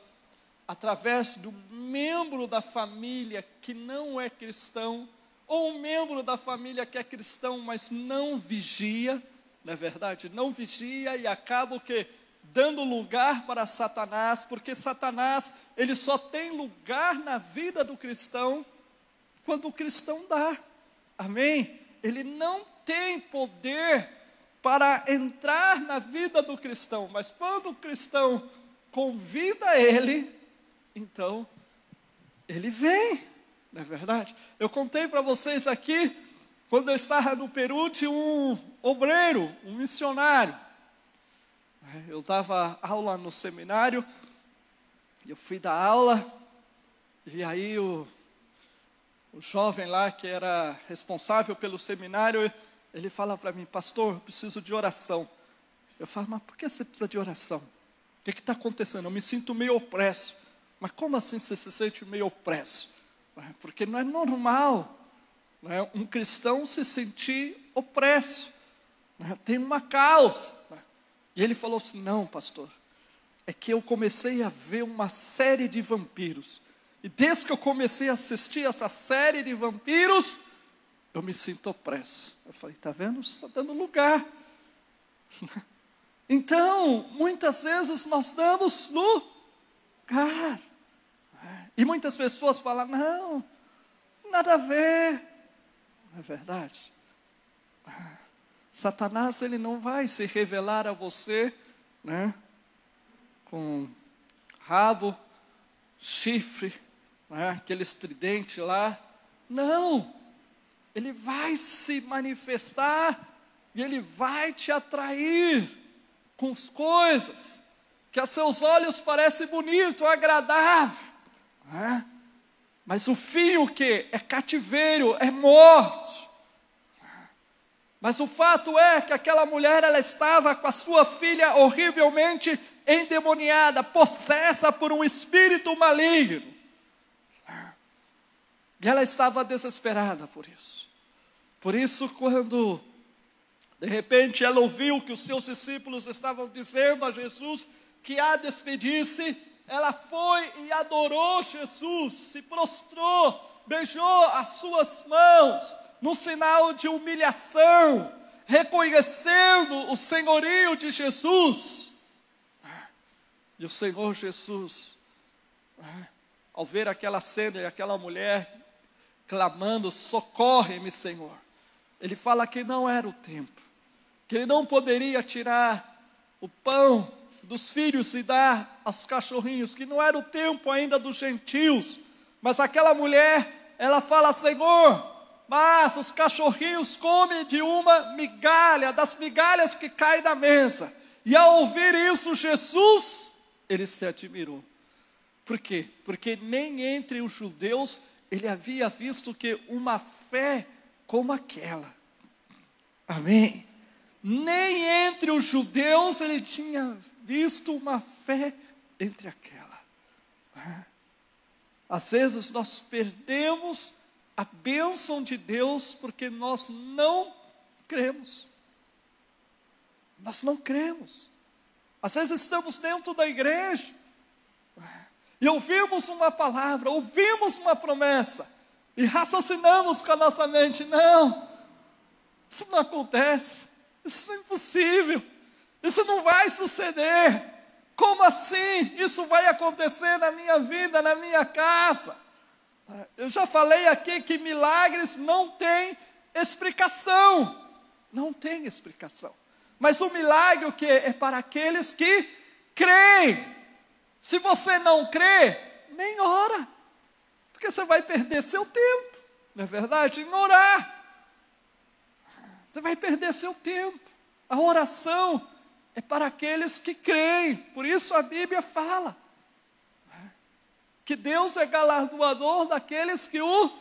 através do membro da família que não é cristão, ou um membro da família que é cristão, mas não vigia, não é verdade? Não vigia e acaba o quê? Dando lugar para Satanás, porque Satanás, ele só tem lugar na vida do cristão quando o cristão dá. Amém? Ele não tem poder para entrar na vida do cristão, mas quando o cristão convida ele, então ele vem, não é verdade? Eu contei para vocês aqui, quando eu estava no Peru, tinha um obreiro, um missionário. Eu dava aula no seminário, eu fui dar aula, e aí o jovem lá que era responsável pelo seminário, ele fala para mim: pastor, eu preciso de oração. Eu falo: mas por que você precisa de oração? O que está acontecendo? Eu me sinto meio opresso. Mas como assim você se sente meio opresso? Porque não é normal, não é, um cristão se sentir opresso, não é, tem uma causa. Não é. E ele falou assim: não, pastor, é que eu comecei a ver uma série de vampiros. E desde que eu comecei a assistir essa série de vampiros, eu me sinto opresso. Eu falei: está vendo? Você está dando lugar. Então, muitas vezes nós damos lugar. E muitas pessoas falam: não, nada a ver. Não é verdade? Satanás, ele não vai se revelar a você, né, com rabo, chifre, né, aquele estridente lá. Não, ele vai se manifestar e ele vai te atrair com as coisas que a seus olhos parece bonito, agradável, né? Mas o fim o quê? É cativeiro, é morte. Mas o fato é que aquela mulher, ela estava com a sua filha horrivelmente endemoniada, possessa por um espírito maligno. E ela estava desesperada por isso. Por isso, quando de repente ela ouviu que os seus discípulos estavam dizendo a Jesus que a despedisse, ela foi e adorou Jesus, se prostrou, beijou as suas mãos, num sinal de humilhação, reconhecendo o senhorio de Jesus. E o Senhor Jesus, ao ver aquela cena e aquela mulher clamando: socorre-me, Senhor, ele fala que não era o tempo, que ele não poderia tirar o pão dos filhos e dar aos cachorrinhos, que não era o tempo ainda dos gentios. Mas aquela mulher, ela fala: Senhor, mas os cachorrinhos comem de uma migalha, das migalhas que caem da mesa. E ao ouvir isso, Jesus, ele se admirou. Por quê? Porque nem entre os judeus ele havia visto que uma fé como aquela. Amém? Nem entre os judeus ele tinha visto uma fé entre aquela. Às vezes nós perdemos a bênção de Deus porque nós não cremos. Nós não cremos. Às vezes estamos dentro da igreja e ouvimos uma palavra, ouvimos uma promessa e raciocinamos com a nossa mente: não, isso não acontece, isso é impossível, isso não vai suceder. Como assim isso vai acontecer na minha vida, na minha casa? Eu já falei aqui que milagres não têm explicação. Não tem explicação. Mas o milagre o quê? É para aqueles que creem. Se você não crê, nem ora. Porque você vai perder seu tempo, não é verdade? Em orar. Você vai perder seu tempo. A oração é para aqueles que creem. Por isso a Bíblia fala que Deus é galardoador daqueles que o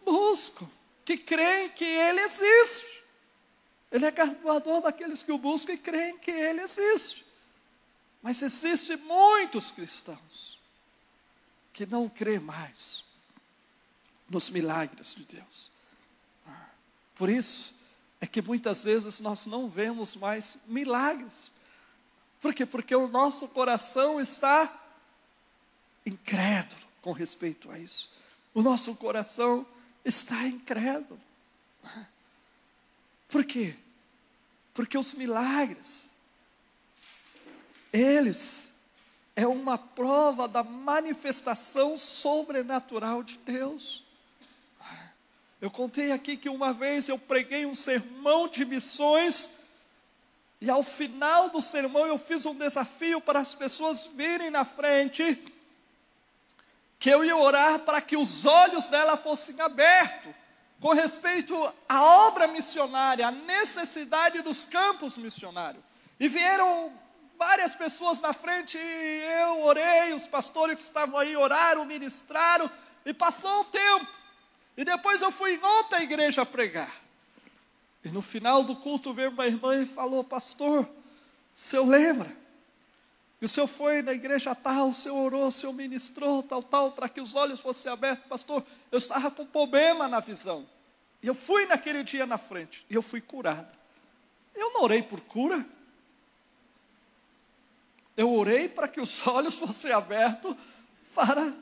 buscam, que creem que Ele existe. Ele é galardoador daqueles que o buscam e creem que Ele existe. Mas existem muitos cristãos que não creem mais nos milagres de Deus. Por isso é que muitas vezes nós não vemos mais milagres. Por quê? Porque o nosso coração está incrédulo com respeito a isso. O nosso coração está incrédulo. Por quê? Porque os milagres, eles é uma prova da manifestação sobrenatural de Deus. Eu contei aqui que uma vez eu preguei um sermão de missões, e ao final do sermão eu fiz um desafio para as pessoas virem na frente, que eu ia orar para que os olhos dela fossem abertos, com respeito à obra missionária, à necessidade dos campos missionários. E vieram várias pessoas na frente, e eu orei, os pastores que estavam aí oraram, ministraram, e passou o tempo. E depois eu fui em outra igreja pregar. E no final do culto veio uma irmã e falou: pastor, o senhor lembra? Que o senhor foi na igreja tal, o senhor orou, o senhor ministrou, tal, para que os olhos fossem abertos. Pastor, eu estava com problema na visão. E eu fui naquele dia na frente, e eu fui curada. Eu não orei por cura. Eu orei para que os olhos fossem abertos para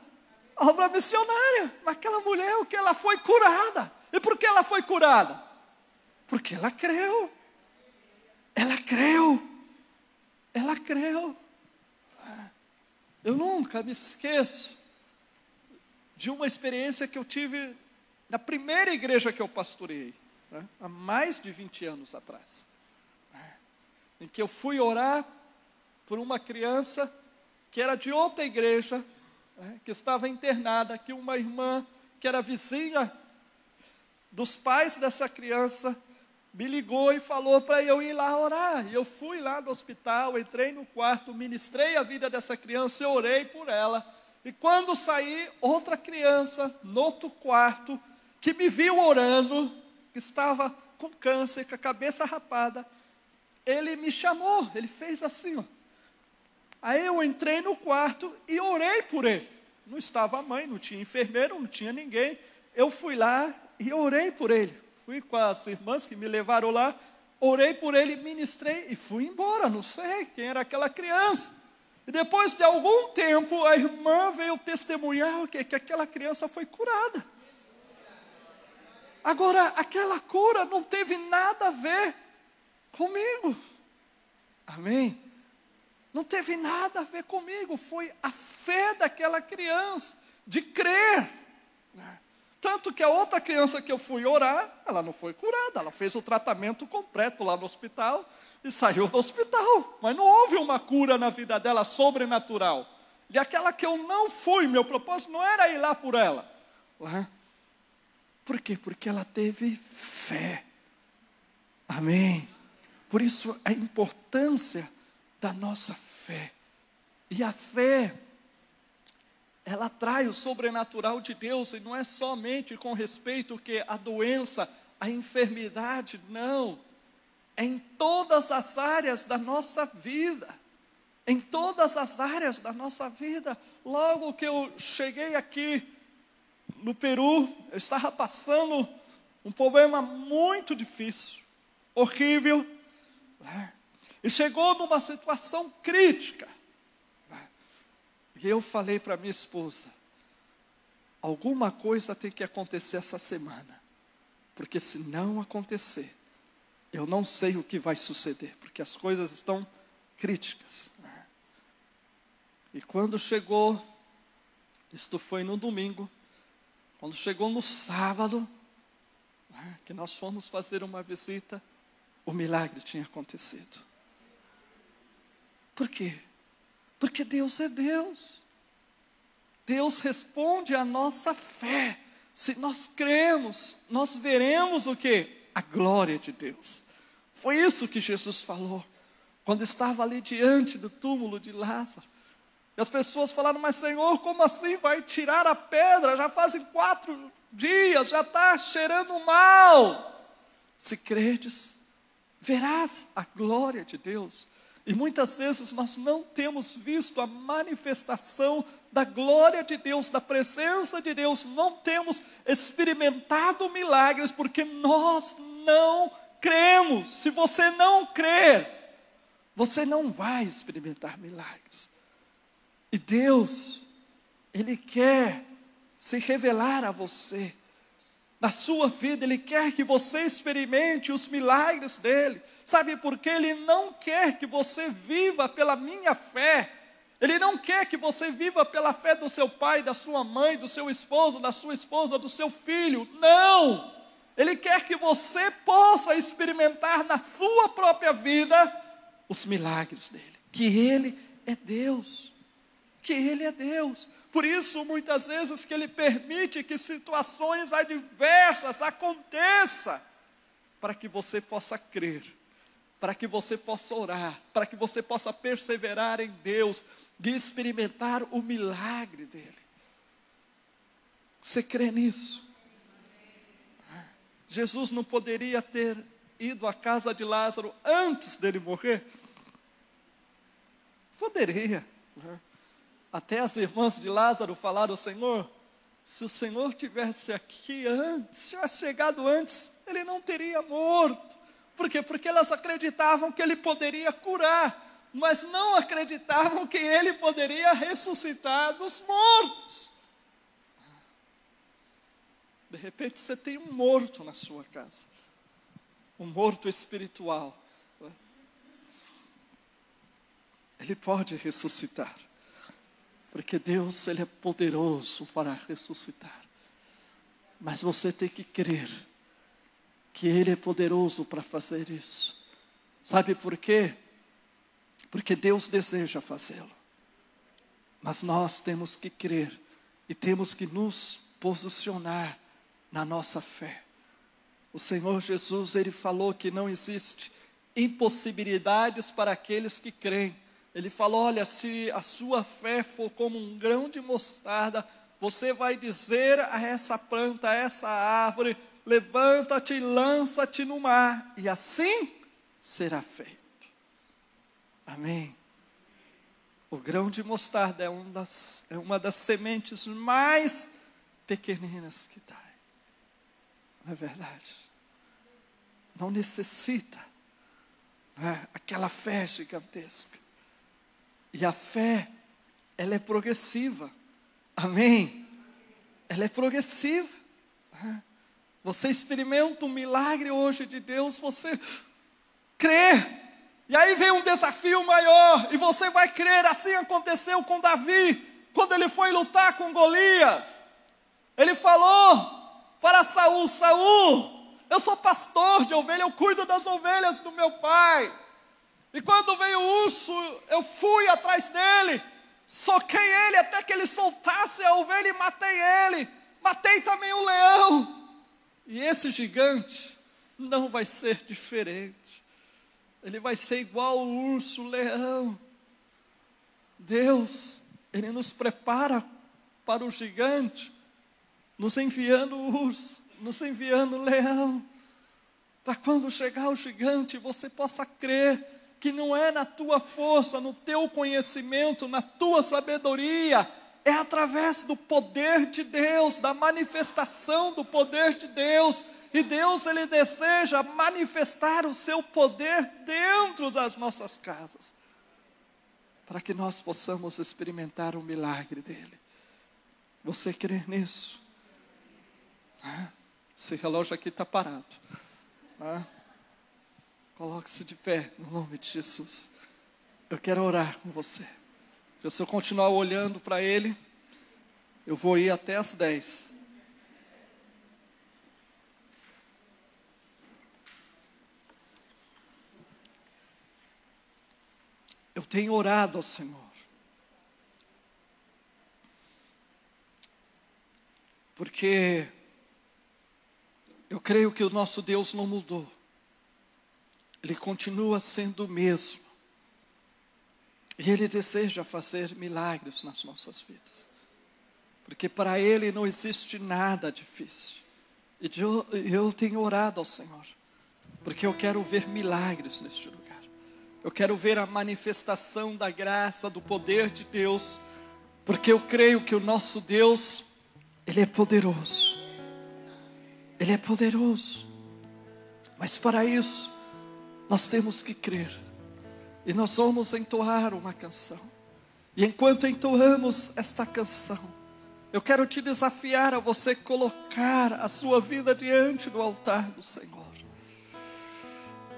a obra missionária. Aquela mulher, o que ela foi curada. E por que ela foi curada? Porque ela creu. Ela creu. Ela creu. Eu nunca me esqueço de uma experiência que eu tive na primeira igreja que eu pastoreei, há mais de 20 anos atrás, em que eu fui orar por uma criança que era de outra igreja, que estava internada, que uma irmã que era vizinha dos pais dessa criança me ligou e falou para eu ir lá orar. E eu fui lá no hospital, entrei no quarto, ministrei a vida dessa criança, eu orei por ela. E quando saí, outra criança, no outro quarto, que me viu orando, que estava com câncer, com a cabeça rapada, ele me chamou, ele fez assim, ó. Aí eu entrei no quarto e orei por ele. Não estava a mãe, não tinha enfermeiro, não tinha ninguém. Eu fui lá e orei por ele. Fui com as irmãs que me levaram lá, orei por ele, ministrei e fui embora. Não sei quem era aquela criança. E depois de algum tempo, a irmã veio testemunhar que aquela criança foi curada. Agora, aquela cura não teve nada a ver comigo. Amém? Não teve nada a ver comigo, foi a fé daquela criança, de crer. Tanto que a outra criança que eu fui orar, ela não foi curada, ela fez o tratamento completo lá no hospital e saiu do hospital. Mas não houve uma cura na vida dela sobrenatural. E aquela que eu não fui, meu propósito não era ir lá por ela. Por quê? Porque ela teve fé. Amém? Por isso a importância da nossa fé. E a fé, ela atrai o sobrenatural de Deus, e não é somente com respeito que a doença, a enfermidade, não. É em todas as áreas da nossa vida. Em todas as áreas da nossa vida. Logo que eu cheguei aqui no Peru, eu estava passando um problema muito difícil, horrível, e chegou numa situação crítica. E eu falei para minha esposa: alguma coisa tem que acontecer essa semana, porque se não acontecer, eu não sei o que vai suceder, porque as coisas estão críticas. E quando chegou, isto foi no domingo, quando chegou no sábado, que nós fomos fazer uma visita, o milagre tinha acontecido. Por quê? Porque Deus é Deus. Deus responde à nossa fé. Se nós cremos, nós veremos o quê? A glória de Deus. Foi isso que Jesus falou, quando estava ali diante do túmulo de Lázaro. E as pessoas falaram: mas Senhor, como assim vai tirar a pedra? Já fazem 4 dias, já está cheirando mal. Se credes, verás a glória de Deus. E muitas vezes nós não temos visto a manifestação da glória de Deus, da presença de Deus, não temos experimentado milagres, porque nós não cremos. Se você não crer, você não vai experimentar milagres. E Deus, Ele quer se revelar a você. na sua vida. Ele quer que você experimente os milagres dele. Sabe por quê? Ele não quer que você viva pela minha fé. Ele não quer que você viva pela fé do seu pai, da sua mãe, do seu esposo, da sua esposa, do seu filho. Não! Ele quer que você possa experimentar na sua própria vida os milagres dele. Que ele é Deus. Que ele é Deus. Por isso, muitas vezes, que ele permite que situações adversas aconteçam, para que você possa crer, para que você possa orar, para que você possa perseverar em Deus, de experimentar o milagre dele. Você crê nisso? Jesus não poderia ter ido à casa de Lázaro antes dele morrer? Poderia. Até as irmãs de Lázaro falaram: Senhor, se o Senhor tivesse aqui antes, se tivesse chegado antes, ele não teria morto. Por quê? Porque elas acreditavam que ele poderia curar, mas não acreditavam que ele poderia ressuscitar dos mortos. De repente você tem um morto na sua casa, um morto espiritual. Ele pode ressuscitar, porque Deus, ele é poderoso para ressuscitar. Mas você tem que crer que ele é poderoso para fazer isso. Sabe por quê? Porque Deus deseja fazê-lo. Mas nós temos que crer e temos que nos posicionar na nossa fé. O Senhor Jesus, ele falou que não existe impossibilidades para aqueles que creem. Ele falou: olha, se a sua fé for como um grão de mostarda, você vai dizer a essa planta, a essa árvore: levanta-te e lança-te no mar, e assim será feito. Amém. O grão de mostarda é uma das sementes mais pequeninas que dá. Não é verdade? Não necessita, né, aquela fé gigantesca. E a fé, ela é progressiva. Amém? Ela é progressiva. Você experimenta um milagre hoje de Deus, você crê. E aí vem um desafio maior, e você vai crer. Assim aconteceu com Davi, quando ele foi lutar com Golias. Ele falou para Saul: Saul, eu sou pastor de ovelha, eu cuido das ovelhas do meu pai. E quando veio o urso, eu fui atrás dele, soquei ele até que ele soltasse a ovelha e matei ele. Matei também o leão. E esse gigante não vai ser diferente. Ele vai ser igual ao urso, o leão. Deus, ele nos prepara para o gigante, nos enviando o urso, nos enviando o leão, para quando chegar o gigante, você possa crer que não é na tua força, no teu conhecimento, na tua sabedoria, é através do poder de Deus, da manifestação do poder de Deus. E Deus, ele deseja manifestar o seu poder dentro das nossas casas, para que nós possamos experimentar o milagre dele. Você crê nisso? Esse relógio aqui está parado. Coloque-se de pé, no nome de Jesus. Eu quero orar com você. Se eu continuar olhando para ele, eu vou ir até as 10. Eu tenho orado ao Senhor, porque eu creio que o nosso Deus não mudou. Ele continua sendo o mesmo. E Ele deseja fazer milagres nas nossas vidas. Porque para Ele não existe nada difícil. E eu tenho orado ao Senhor, porque eu quero ver milagres neste lugar. Eu quero ver a manifestação da graça, do poder de Deus. Porque eu creio que o nosso Deus, Ele é poderoso. Ele é poderoso. Mas para isso, nós temos que crer. E nós vamos entoar uma canção. E enquanto entoamos esta canção, Eu quero te desafiar a você colocar a sua vida diante do altar do Senhor.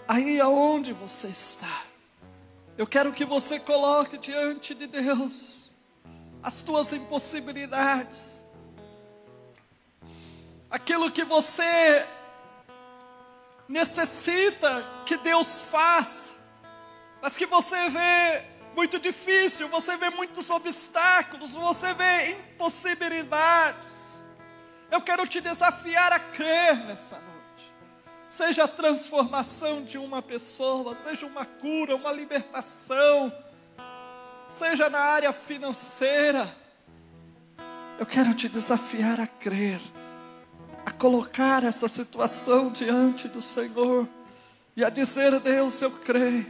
Aí aonde você está, eu quero que você coloque diante de Deus as tuas impossibilidades, aquilo que você necessita que Deus faça, mas que você vê muito difícil, você vê muitos obstáculos, você vê impossibilidades. Eu quero te desafiar a crer nessa noite. Seja a transformação de uma pessoa, seja uma cura, uma libertação, seja na área financeira. Eu quero te desafiar a crer, a colocar essa situação diante do Senhor e a dizer: Deus, eu creio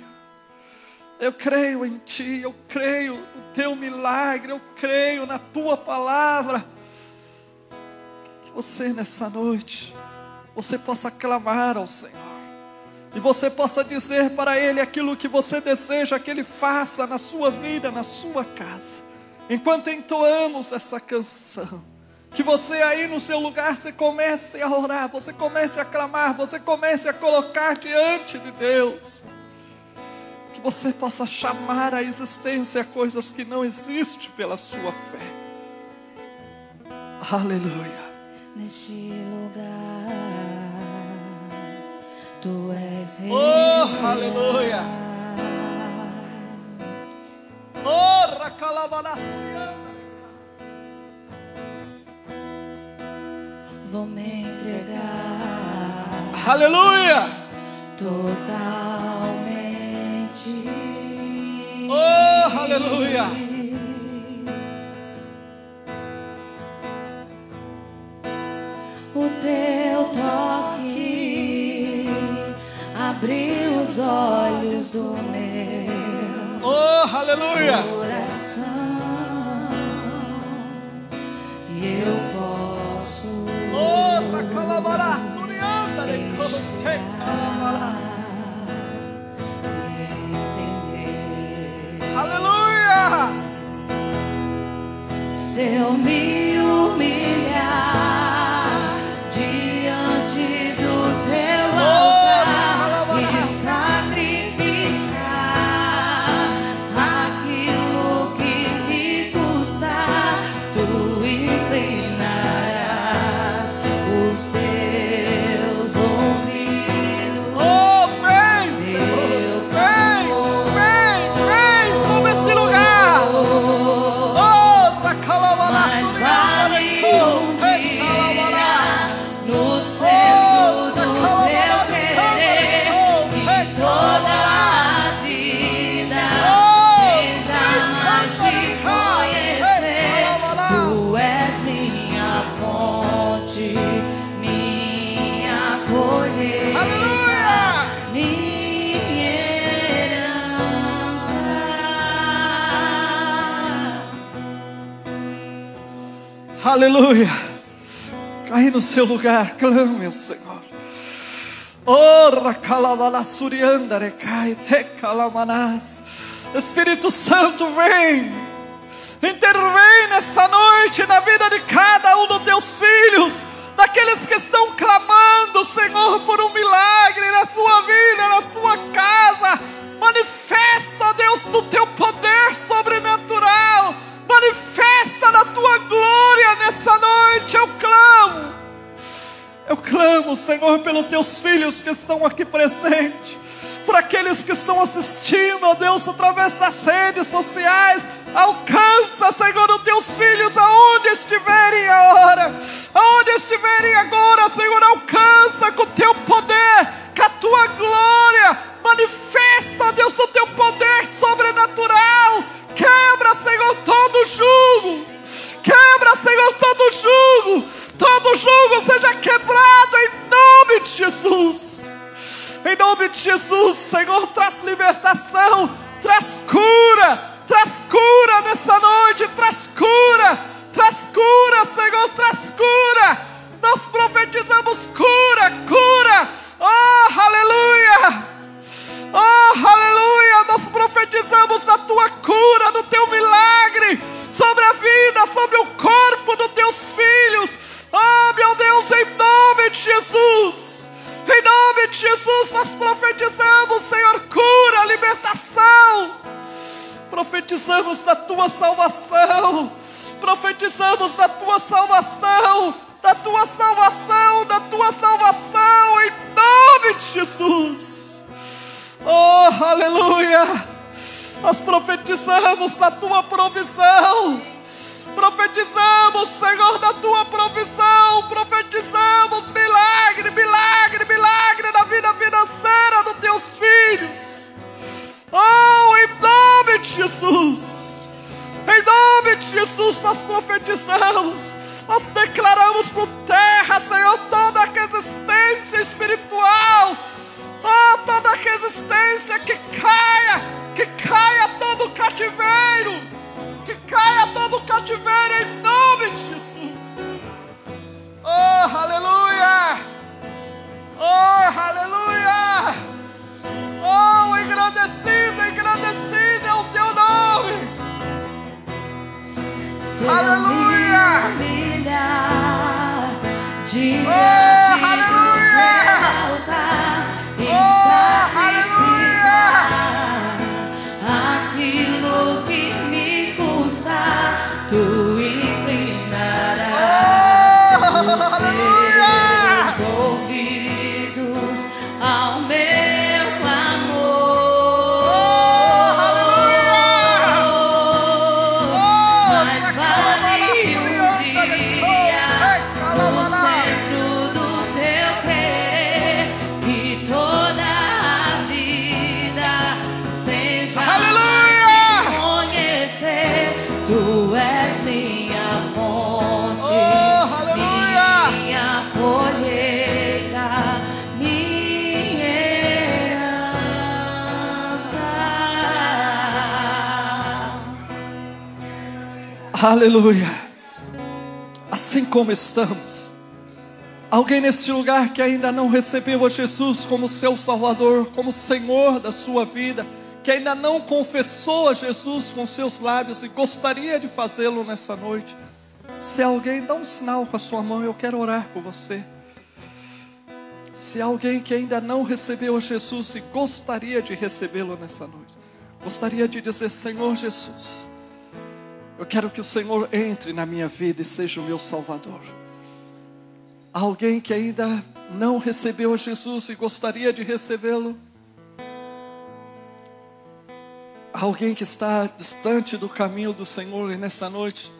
em Ti, eu creio no Teu milagre, eu creio na Tua palavra. Que você nessa noite, você possa clamar ao Senhor, e você possa dizer para Ele aquilo que você deseja que Ele faça na sua vida, na sua casa. Enquanto entoamos essa canção, que você aí no seu lugar, você comece a orar, você comece a clamar, você comece a colocar diante de Deus. Que você possa chamar à existência coisas que não existem pela sua fé. Aleluia. Neste lugar, Tu és Rei. Oh, aleluia. Oh, racalabarassia. Vou me entregar Aleluia. totalmente. Oh, aleluia. O Teu toque abriu os olhos do meu Oh, aleluia. coração, e eu posso Oh, racalabarasurianda, recoste, calabaras. Aleluia. se eu me humilhar diante do Teu altar e sacrificar aquilo que me custar, Tu inclinarás os Teus ouvidos. Oh, vem, Senhor. Vem sobre esse lugar. Oh, Mas vale racalabarasurianda, no centro do Teu querer, e toda a vida seja mais te conhecer. Tu és minha fonte, minha colheita, minha herança. aleluia. Aí no seu lugar, clame ao Senhor. Oh, racalabarasurianda, recai, te calamanas. Espírito Santo, vem. Intervém nessa noite na vida de cada um dos Teus filhos, daqueles que estão clamando, Senhor, por um milagre na sua vida, na sua casa. Manifesta, Deus, do Teu poder sobrenatural. Manifesta da Tua glória nessa noite. Eu clamo, Senhor, pelos Teus filhos que estão aqui presentes, por aqueles que estão assistindo, ó Deus, através das redes sociais. Alcança, Senhor, os Teus filhos aonde estiverem agora, aonde estiverem agora, Senhor. Alcança com o Teu poder, com a Tua glória. Manifesta, Deus, o Teu poder sobrenatural. Quebra, Senhor, todo jugo. Quebra, Senhor, todo jugo. Todo jugo seja quebrado em nome de Jesus. Em nome de Jesus, Senhor, traz libertação, traz cura nessa noite, traz cura, Senhor, traz cura. Nós profetizamos cura. Oh, aleluia. Oh, aleluia. Nós profetizamos na Tua cura, no Teu milagre, sobre a vida, sobre o corpo do Jesus, nós profetizamos, Senhor, cura, libertação. Profetizamos da tua salvação. Profetizamos da tua salvação. Da tua salvação, da tua salvação, em nome de Jesus. Oh, aleluia. Nós profetizamos da tua provisão. Profetizamos, Senhor, da tua provisão. Profetizamos milagre, milagre, milagre na vida financeira dos teus filhos. Oh, em nome de Jesus. Em nome de Jesus nós profetizamos. Nós declaramos por terra, Senhor, toda a resistência espiritual. Oh, toda a resistência que caia todo cativeiro. Que caia todo cativeiro em nome de Jesus. Oh, aleluia. Oh, aleluia. Oh, engrandecido, engrandecido é o teu nome. Aleluia. Oh, aleluia. Oh, aleluia. Aquilo que me custa, tu inclinarás os teus ouvidos ao meu clamor. Mas vale um dia no centro do teu querer e toda a vida seja conhecer. Tu és minha fonte, minha colheita, minha herança. Aleluia. Assim como estamos, alguém neste lugar que ainda não recebeu a Jesus como seu Salvador, como Senhor da sua vida, que ainda não confessou a Jesus com seus lábios e gostaria de fazê-lo nessa noite. Se alguém, dá um sinal com a sua mão, eu quero orar por você. Se alguém que ainda não recebeu a Jesus e gostaria de recebê-lo nessa noite, gostaria de dizer: Senhor Jesus, eu quero que o Senhor entre na minha vida e seja o meu Salvador. Alguém que ainda não recebeu a Jesus e gostaria de recebê-lo. Alguém que está distante do caminho do Senhor e nessa noite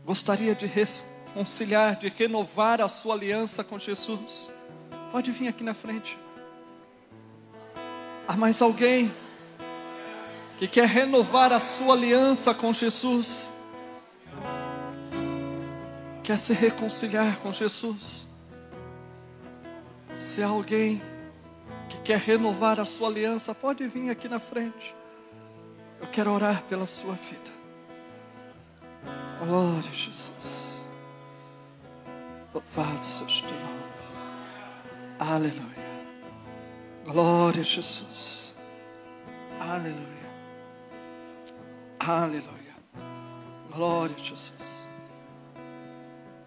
gostaria de reconciliar, de renovar a sua aliança com Jesus. Pode vir aqui na frente. Há mais alguém que quer renovar a sua aliança com Jesus? Quer se reconciliar com Jesus? Se há alguém que quer renovar a sua aliança, pode vir aqui na frente. Eu quero orar pela sua vida. Glória a Jesus. Louvado seja o teu nome. Aleluia. Glória a Jesus. Aleluia. Aleluia. Glória a Jesus.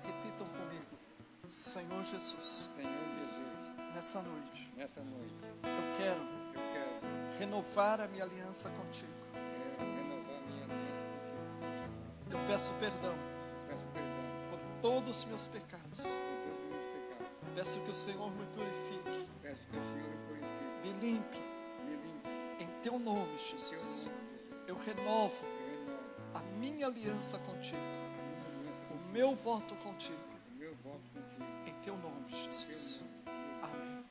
Repitam comigo. Senhor Jesus. Senhor Jesus, Nessa noite. nessa noite, Eu quero eu quero renovar a minha aliança contigo. renovar minha aliança contigo. Eu peço perdão Peço perdão por todos os meus pecados. por todos os meus pecados. Peço que o Senhor me purifique, Peço que o Senhor me purifique, me limpe. me limpe. Em teu nome, Teu Jesus. nome, Eu renovo eu renovo a minha aliança contigo, a minha aliança o meu voto contigo. o meu voto contigo. Em teu nome, Jesus. Amém.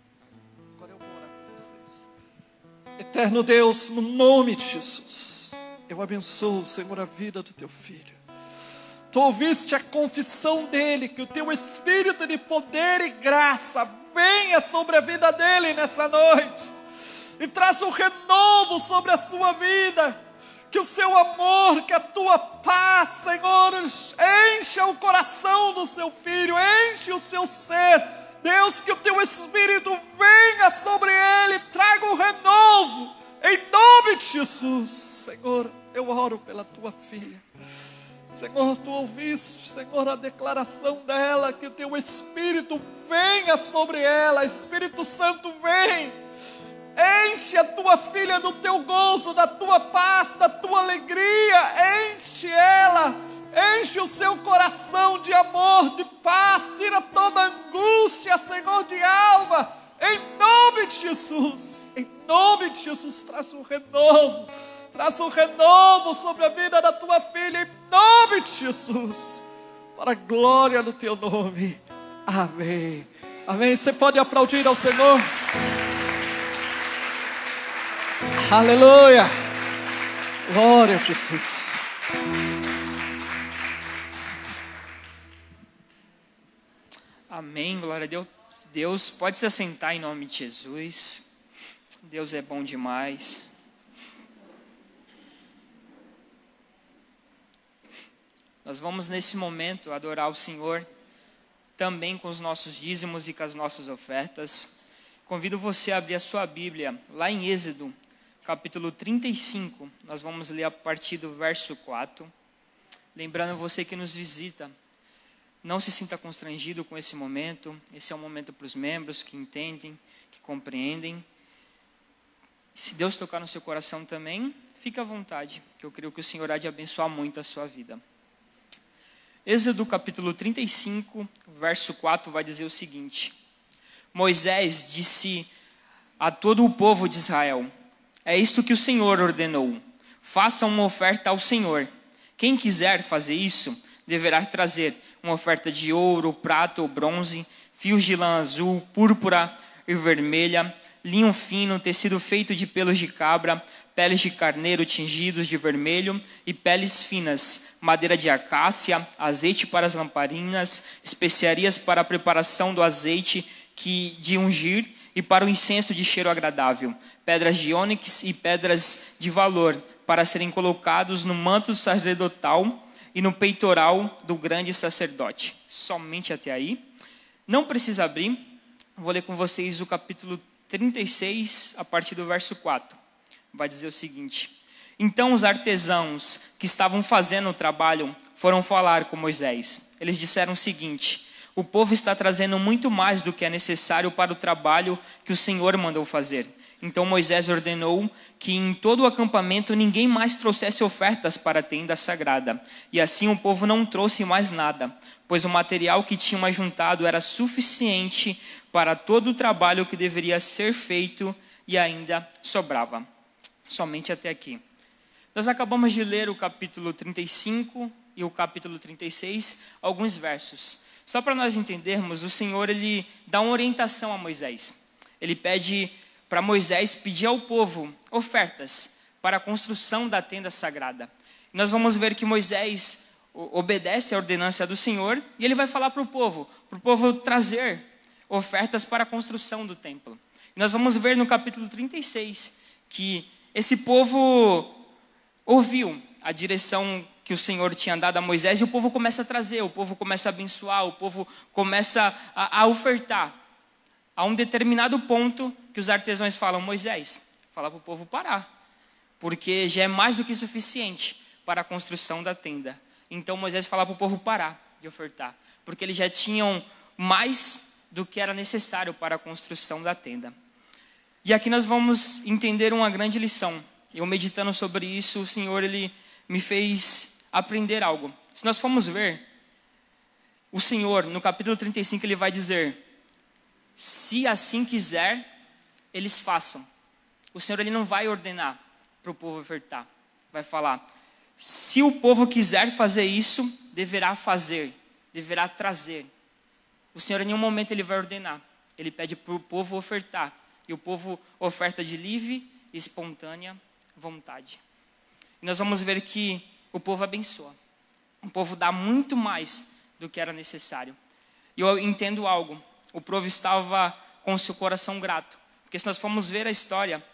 Agora eu vou orar por vocês. Eterno Deus, no nome de Jesus, eu abençoo, Senhor, a vida do teu filho. Tu ouviste a confissão dele, que o teu Espírito de poder e graça venha sobre a vida dele nessa noite e traz um renovo sobre a sua vida. Que o seu amor, que a tua paz, Senhor, encha o coração do seu filho, enche o seu ser. Deus, que o teu Espírito venha sobre ele, traga um renovo, em nome de Jesus. Senhor, eu oro pela tua filha. Senhor, tu ouviste, Senhor, a declaração dela, que o teu Espírito venha sobre ela. Espírito Santo, vem. Enche a tua filha do teu gozo, da tua paz, da tua alegria. Enche ela, enche o seu coração de amor, de paz. Tira toda angústia, Senhor, de alma. Em nome de Jesus, em nome de Jesus, traz um renovo. Traz um renovo sobre a vida da tua filha, em nome de Jesus. Para a glória do teu nome. Amém. Amém. Você pode aplaudir ao Senhor. Aleluia. Glória a Jesus. Amém, glória a Deus. Deus, pode se assentar em nome de Jesus. Deus é bom demais. Nós vamos nesse momento adorar o Senhor também com os nossos dízimos e com as nossas ofertas. Convido você a abrir a sua Bíblia lá em Êxodo, capítulo 35. Nós vamos ler a partir do verso 4. Lembrando você que nos visita, não se sinta constrangido com esse momento. Esse é um momento para os membros que entendem, que compreendem. Se Deus tocar no seu coração também, fique à vontade, que eu creio que o Senhor há de abençoar muito a sua vida. Êxodo capítulo 35, verso 4 vai dizer o seguinte: Moisés disse a todo o povo de Israel: é isto que o Senhor ordenou, façam uma oferta ao Senhor. Quem quiser fazer isso, deverá trazer uma oferta de ouro, prata ou bronze, fios de lã azul, púrpura e vermelha, linho fino, tecido feito de pelos de cabra, peles de carneiro tingidos de vermelho e peles finas, madeira de acácia, azeite para as lamparinas, especiarias para a preparação do azeite de ungir e para o incenso de cheiro agradável, pedras de ônix e pedras de valor para serem colocados no manto sacerdotal e no peitoral do grande sacerdote. Somente até aí. Não precisa abrir. Vou ler com vocês o capítulo 36, a partir do verso 4. Vai dizer o seguinte: então os artesãos que estavam fazendo o trabalho foram falar com Moisés. Eles disseram o seguinte: o povo está trazendo muito mais do que é necessário para o trabalho que o Senhor mandou fazer. Então Moisés ordenou que em todo o acampamento ninguém mais trouxesse ofertas para a tenda sagrada. E assim o povo não trouxe mais nada, pois o material que tinham ajuntado era suficiente para todo o trabalho que deveria ser feito e ainda sobrava. Somente até aqui. Nós acabamos de ler o capítulo 35 e o capítulo 36, alguns versos. Só para nós entendermos, o Senhor ele dá uma orientação a Moisés. Ele pede para Moisés pedir ao povo ofertas para a construção da tenda sagrada. E nós vamos ver que Moisés obedece à ordenança do Senhor e ele vai falar para o povo trazer ofertas para a construção do templo. E nós vamos ver no capítulo 36 que esse povo ouviu a direção que o Senhor tinha dado a Moisés e o povo começa a trazer, o povo começa a abençoar, o povo começa a ofertar. A um determinado ponto que os artesãos falam: Moisés, fala para o povo parar, porque já é mais do que suficiente para a construção da tenda. Então Moisés fala para o povo parar de ofertar, porque eles já tinham mais do que era necessário para a construção da tenda. E aqui nós vamos entender uma grande lição. Eu meditando sobre isso, o Senhor ele me fez aprender algo. Se nós formos ver, o Senhor, no capítulo 35, ele vai dizer: se assim quiser, eles façam. O Senhor ele não vai ordenar para o povo ofertar. Vai falar: se o povo quiser fazer isso, deverá fazer, deverá trazer. O Senhor em nenhum momento ele vai ordenar. Ele pede para o povo ofertar. E o povo oferta de livre e espontânea vontade. E nós vamos ver que o povo abençoa. O povo dá muito mais do que era necessário. E eu entendo algo. O povo estava com o seu coração grato. Porque se nós formos ver a história,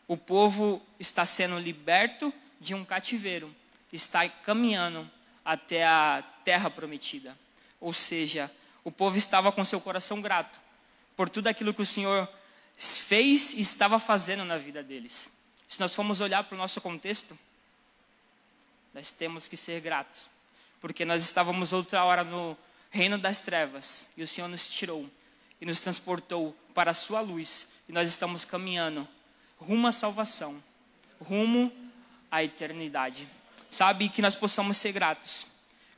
o povo está sendo liberto de um cativeiro. Está caminhando até a terra prometida. Ou seja, o povo estava com seu coração grato por tudo aquilo que o Senhor fez e estava fazendo na vida deles. Se nós formos olhar para o nosso contexto, nós temos que ser gratos. porque nós estávamos outra hora no reino das trevas e o Senhor nos tirou e nos transportou para a sua luz, e nós estamos caminhando rumo à salvação, rumo à eternidade. Sabe, que nós possamos ser gratos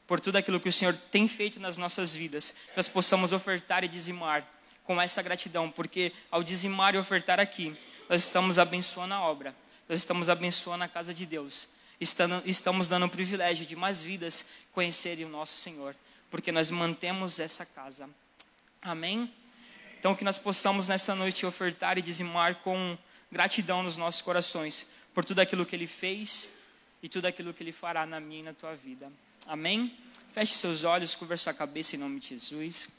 por tudo aquilo que o Senhor tem feito nas nossas vidas, que nós possamos ofertar e dizimar com essa gratidão, porque ao dizimar e ofertar aqui, nós estamos abençoando a obra, nós estamos abençoando a casa de Deus, estamos dando o privilégio de mais vidas conhecerem o nosso Senhor, porque nós mantemos essa casa. Amém? Então que nós possamos nessa noite ofertar e dizimar com gratidão nos nossos corações, por tudo aquilo que Ele fez e tudo aquilo que Ele fará na minha e na tua vida. Amém? Feche seus olhos, curva sua cabeça em nome de Jesus.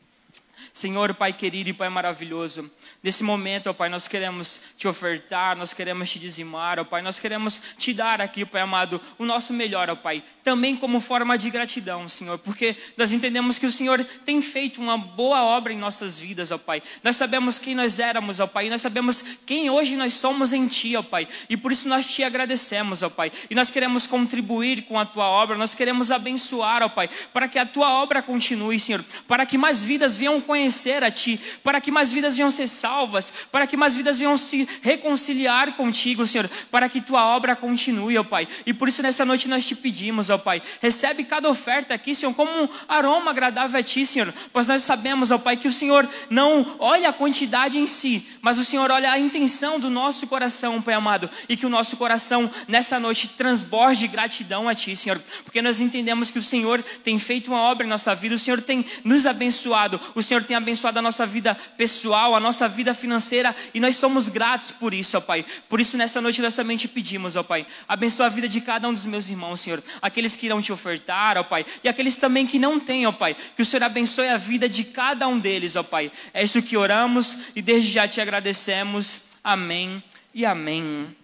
Senhor, Pai querido e Pai maravilhoso, nesse momento, ó Pai, nós queremos te ofertar, nós queremos te dizimar, ó Pai, nós queremos te dar aqui, Pai amado, o nosso melhor, ó Pai, também como forma de gratidão, Senhor, porque nós entendemos que o Senhor tem feito uma boa obra em nossas vidas, ó Pai. Nós sabemos quem nós éramos, ó Pai, e nós sabemos quem hoje nós somos em Ti, ó Pai, e por isso nós te agradecemos, ó Pai, e nós queremos contribuir com a Tua obra, nós queremos abençoar, ó Pai, para que a Tua obra continue, Senhor, para que mais vidas venham conhecer a Ti, para que mais vidas venham ser salvas, para que mais vidas venham se reconciliar contigo, Senhor, para que Tua obra continue, ó Pai. E por isso nessa noite nós te pedimos, ó Pai, recebe cada oferta aqui, Senhor, como um aroma agradável a Ti, Senhor, pois nós sabemos, ó Pai, que o Senhor não olha a quantidade em si, mas o Senhor olha a intenção do nosso coração, Pai amado, e que o nosso coração nessa noite transborde gratidão a Ti, Senhor, porque nós entendemos que o Senhor tem feito uma obra em nossa vida, o Senhor tem nos abençoado, o Senhor tem abençoado a nossa vida pessoal, a nossa vida financeira, e nós somos gratos por isso, ó Pai. Por isso nessa noite nós também te pedimos, ó Pai, abençoa a vida de cada um dos meus irmãos, Senhor, aqueles que irão te ofertar, ó Pai, e aqueles também que não têm, ó Pai, que o Senhor abençoe a vida de cada um deles, ó Pai. É isso que oramos e desde já te agradecemos. Amém e amém.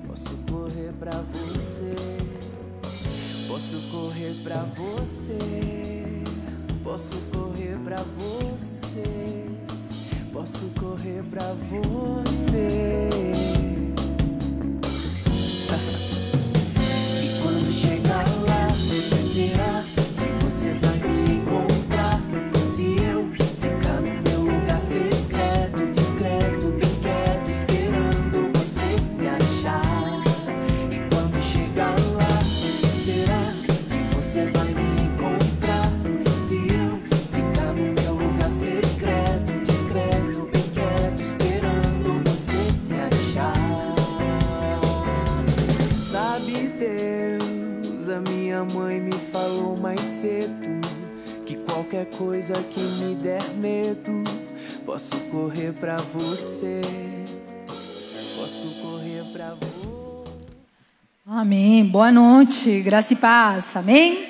Posso correr pra você, posso correr pra você, posso correr pra você, posso correr pra você. E quando chegar lá, será que você vai me encontrar? Se eu ficar no meu lugar secreto, discreto, bem quieto, esperando você me achar. E quando chegar lá, será que você vai me encontrar? Se eu ficar no meu lugar secreto, discreto, bem quieto, esperando você me achar. Sabe Deus, a minha mãe me falou mais cedo que qualquer coisa que me der medo, posso correr pra você, posso correr pra você. Amém. Boa noite, graça e paz. Amém?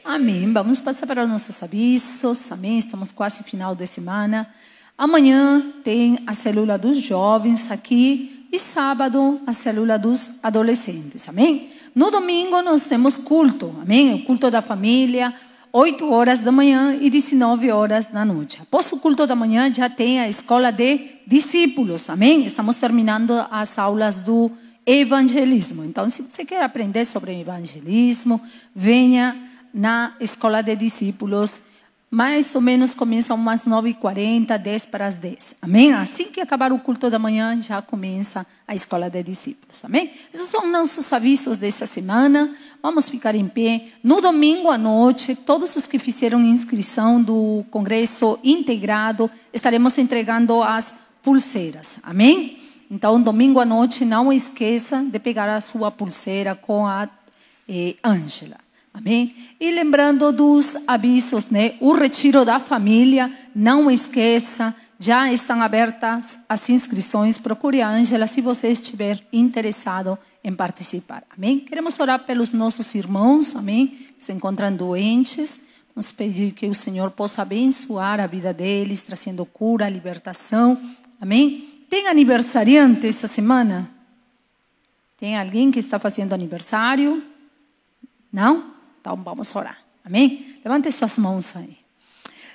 Amém. Vamos passar para os nossos avisos. Amém. Estamos quase final de semana. Amanhã tem a célula dos jovens aqui e sábado a célula dos adolescentes. Amém? No domingo nós temos culto. Amém? O culto da família, 8 horas da manhã e 19 horas da noite. Após o culto da manhã já tem a escola de discípulos. Amém? Estamos terminando as aulas do evangelismo. Então, se você quer aprender sobre evangelismo, venha na escola de discípulos. Mais ou menos começa umas 9h40, 10 para as 10. Amém? Assim que acabar o culto da manhã, já começa a escola de discípulos. Amém? Esses são nossos avisos dessa semana. Vamos ficar em pé. No domingo à noite, todos os que fizeram inscrição do Congresso Integrado, estaremos entregando as pulseiras. Amém? Então, domingo à noite, não esqueça de pegar a sua pulseira com a Ângela. Amém? E lembrando dos avisos, né? O retiro da família, não esqueça, já estão abertas as inscrições. Procure a Ângela se você estiver interessado em participar. Amém? Queremos orar pelos nossos irmãos, amém? Que se encontram doentes. Vamos pedir que o Senhor possa abençoar a vida deles, trazendo cura, libertação. Amém? Tem aniversariante essa semana? Tem alguém que está fazendo aniversário? Não? Então vamos orar. Amém? Levante suas mãos aí.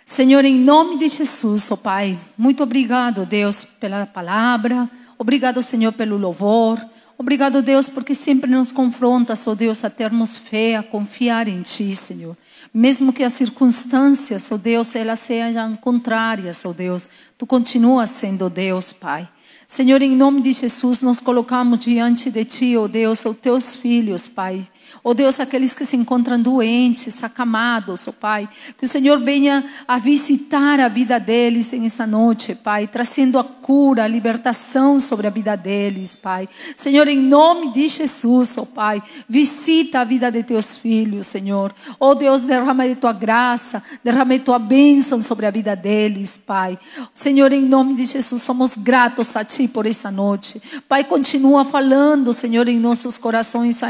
Senhor, em nome de Jesus, ó Pai, muito obrigado, Deus, pela palavra. Obrigado, Senhor, pelo louvor. Obrigado, Deus, porque sempre nos confrontas, ó Deus, a termos fé, a confiar em Ti, Senhor. Mesmo que as circunstâncias, ó Deus, elas sejam contrárias, ó Deus, Tu continuas sendo Deus, Pai. Senhor, em nome de Jesus, nós colocamos diante de Ti, ó Deus, os Teus filhos, Pai. Ó Deus, aqueles que se encontram doentes, acamados, ó Pai. Que o Senhor venha a visitar a vida deles nessa noite, Pai. Trazendo a cura, a libertação sobre a vida deles, Pai. Senhor, em nome de Jesus, ó Pai. Visita a vida de Teus filhos, Senhor. Ó Deus, derrama de Tua graça, derrama de Tua bênção sobre a vida deles, Pai. Senhor, em nome de Jesus, somos gratos a Ti por essa noite. Pai, continua falando, Senhor, em nossos corações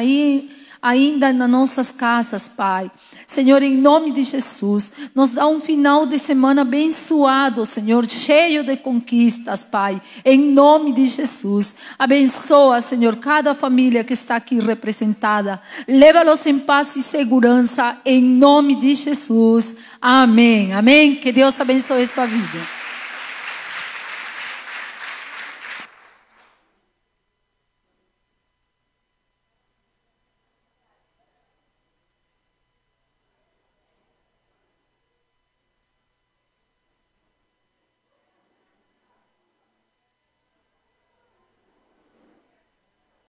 ainda nas nossas casas, Pai. Senhor, em nome de Jesus, nos dá um final de semana abençoado, Senhor, cheio de conquistas, Pai. Em nome de Jesus, abençoa, Senhor, cada família que está aqui representada. Leva-los em paz e segurança, em nome de Jesus. Amém. Amém. Que Deus abençoe sua vida.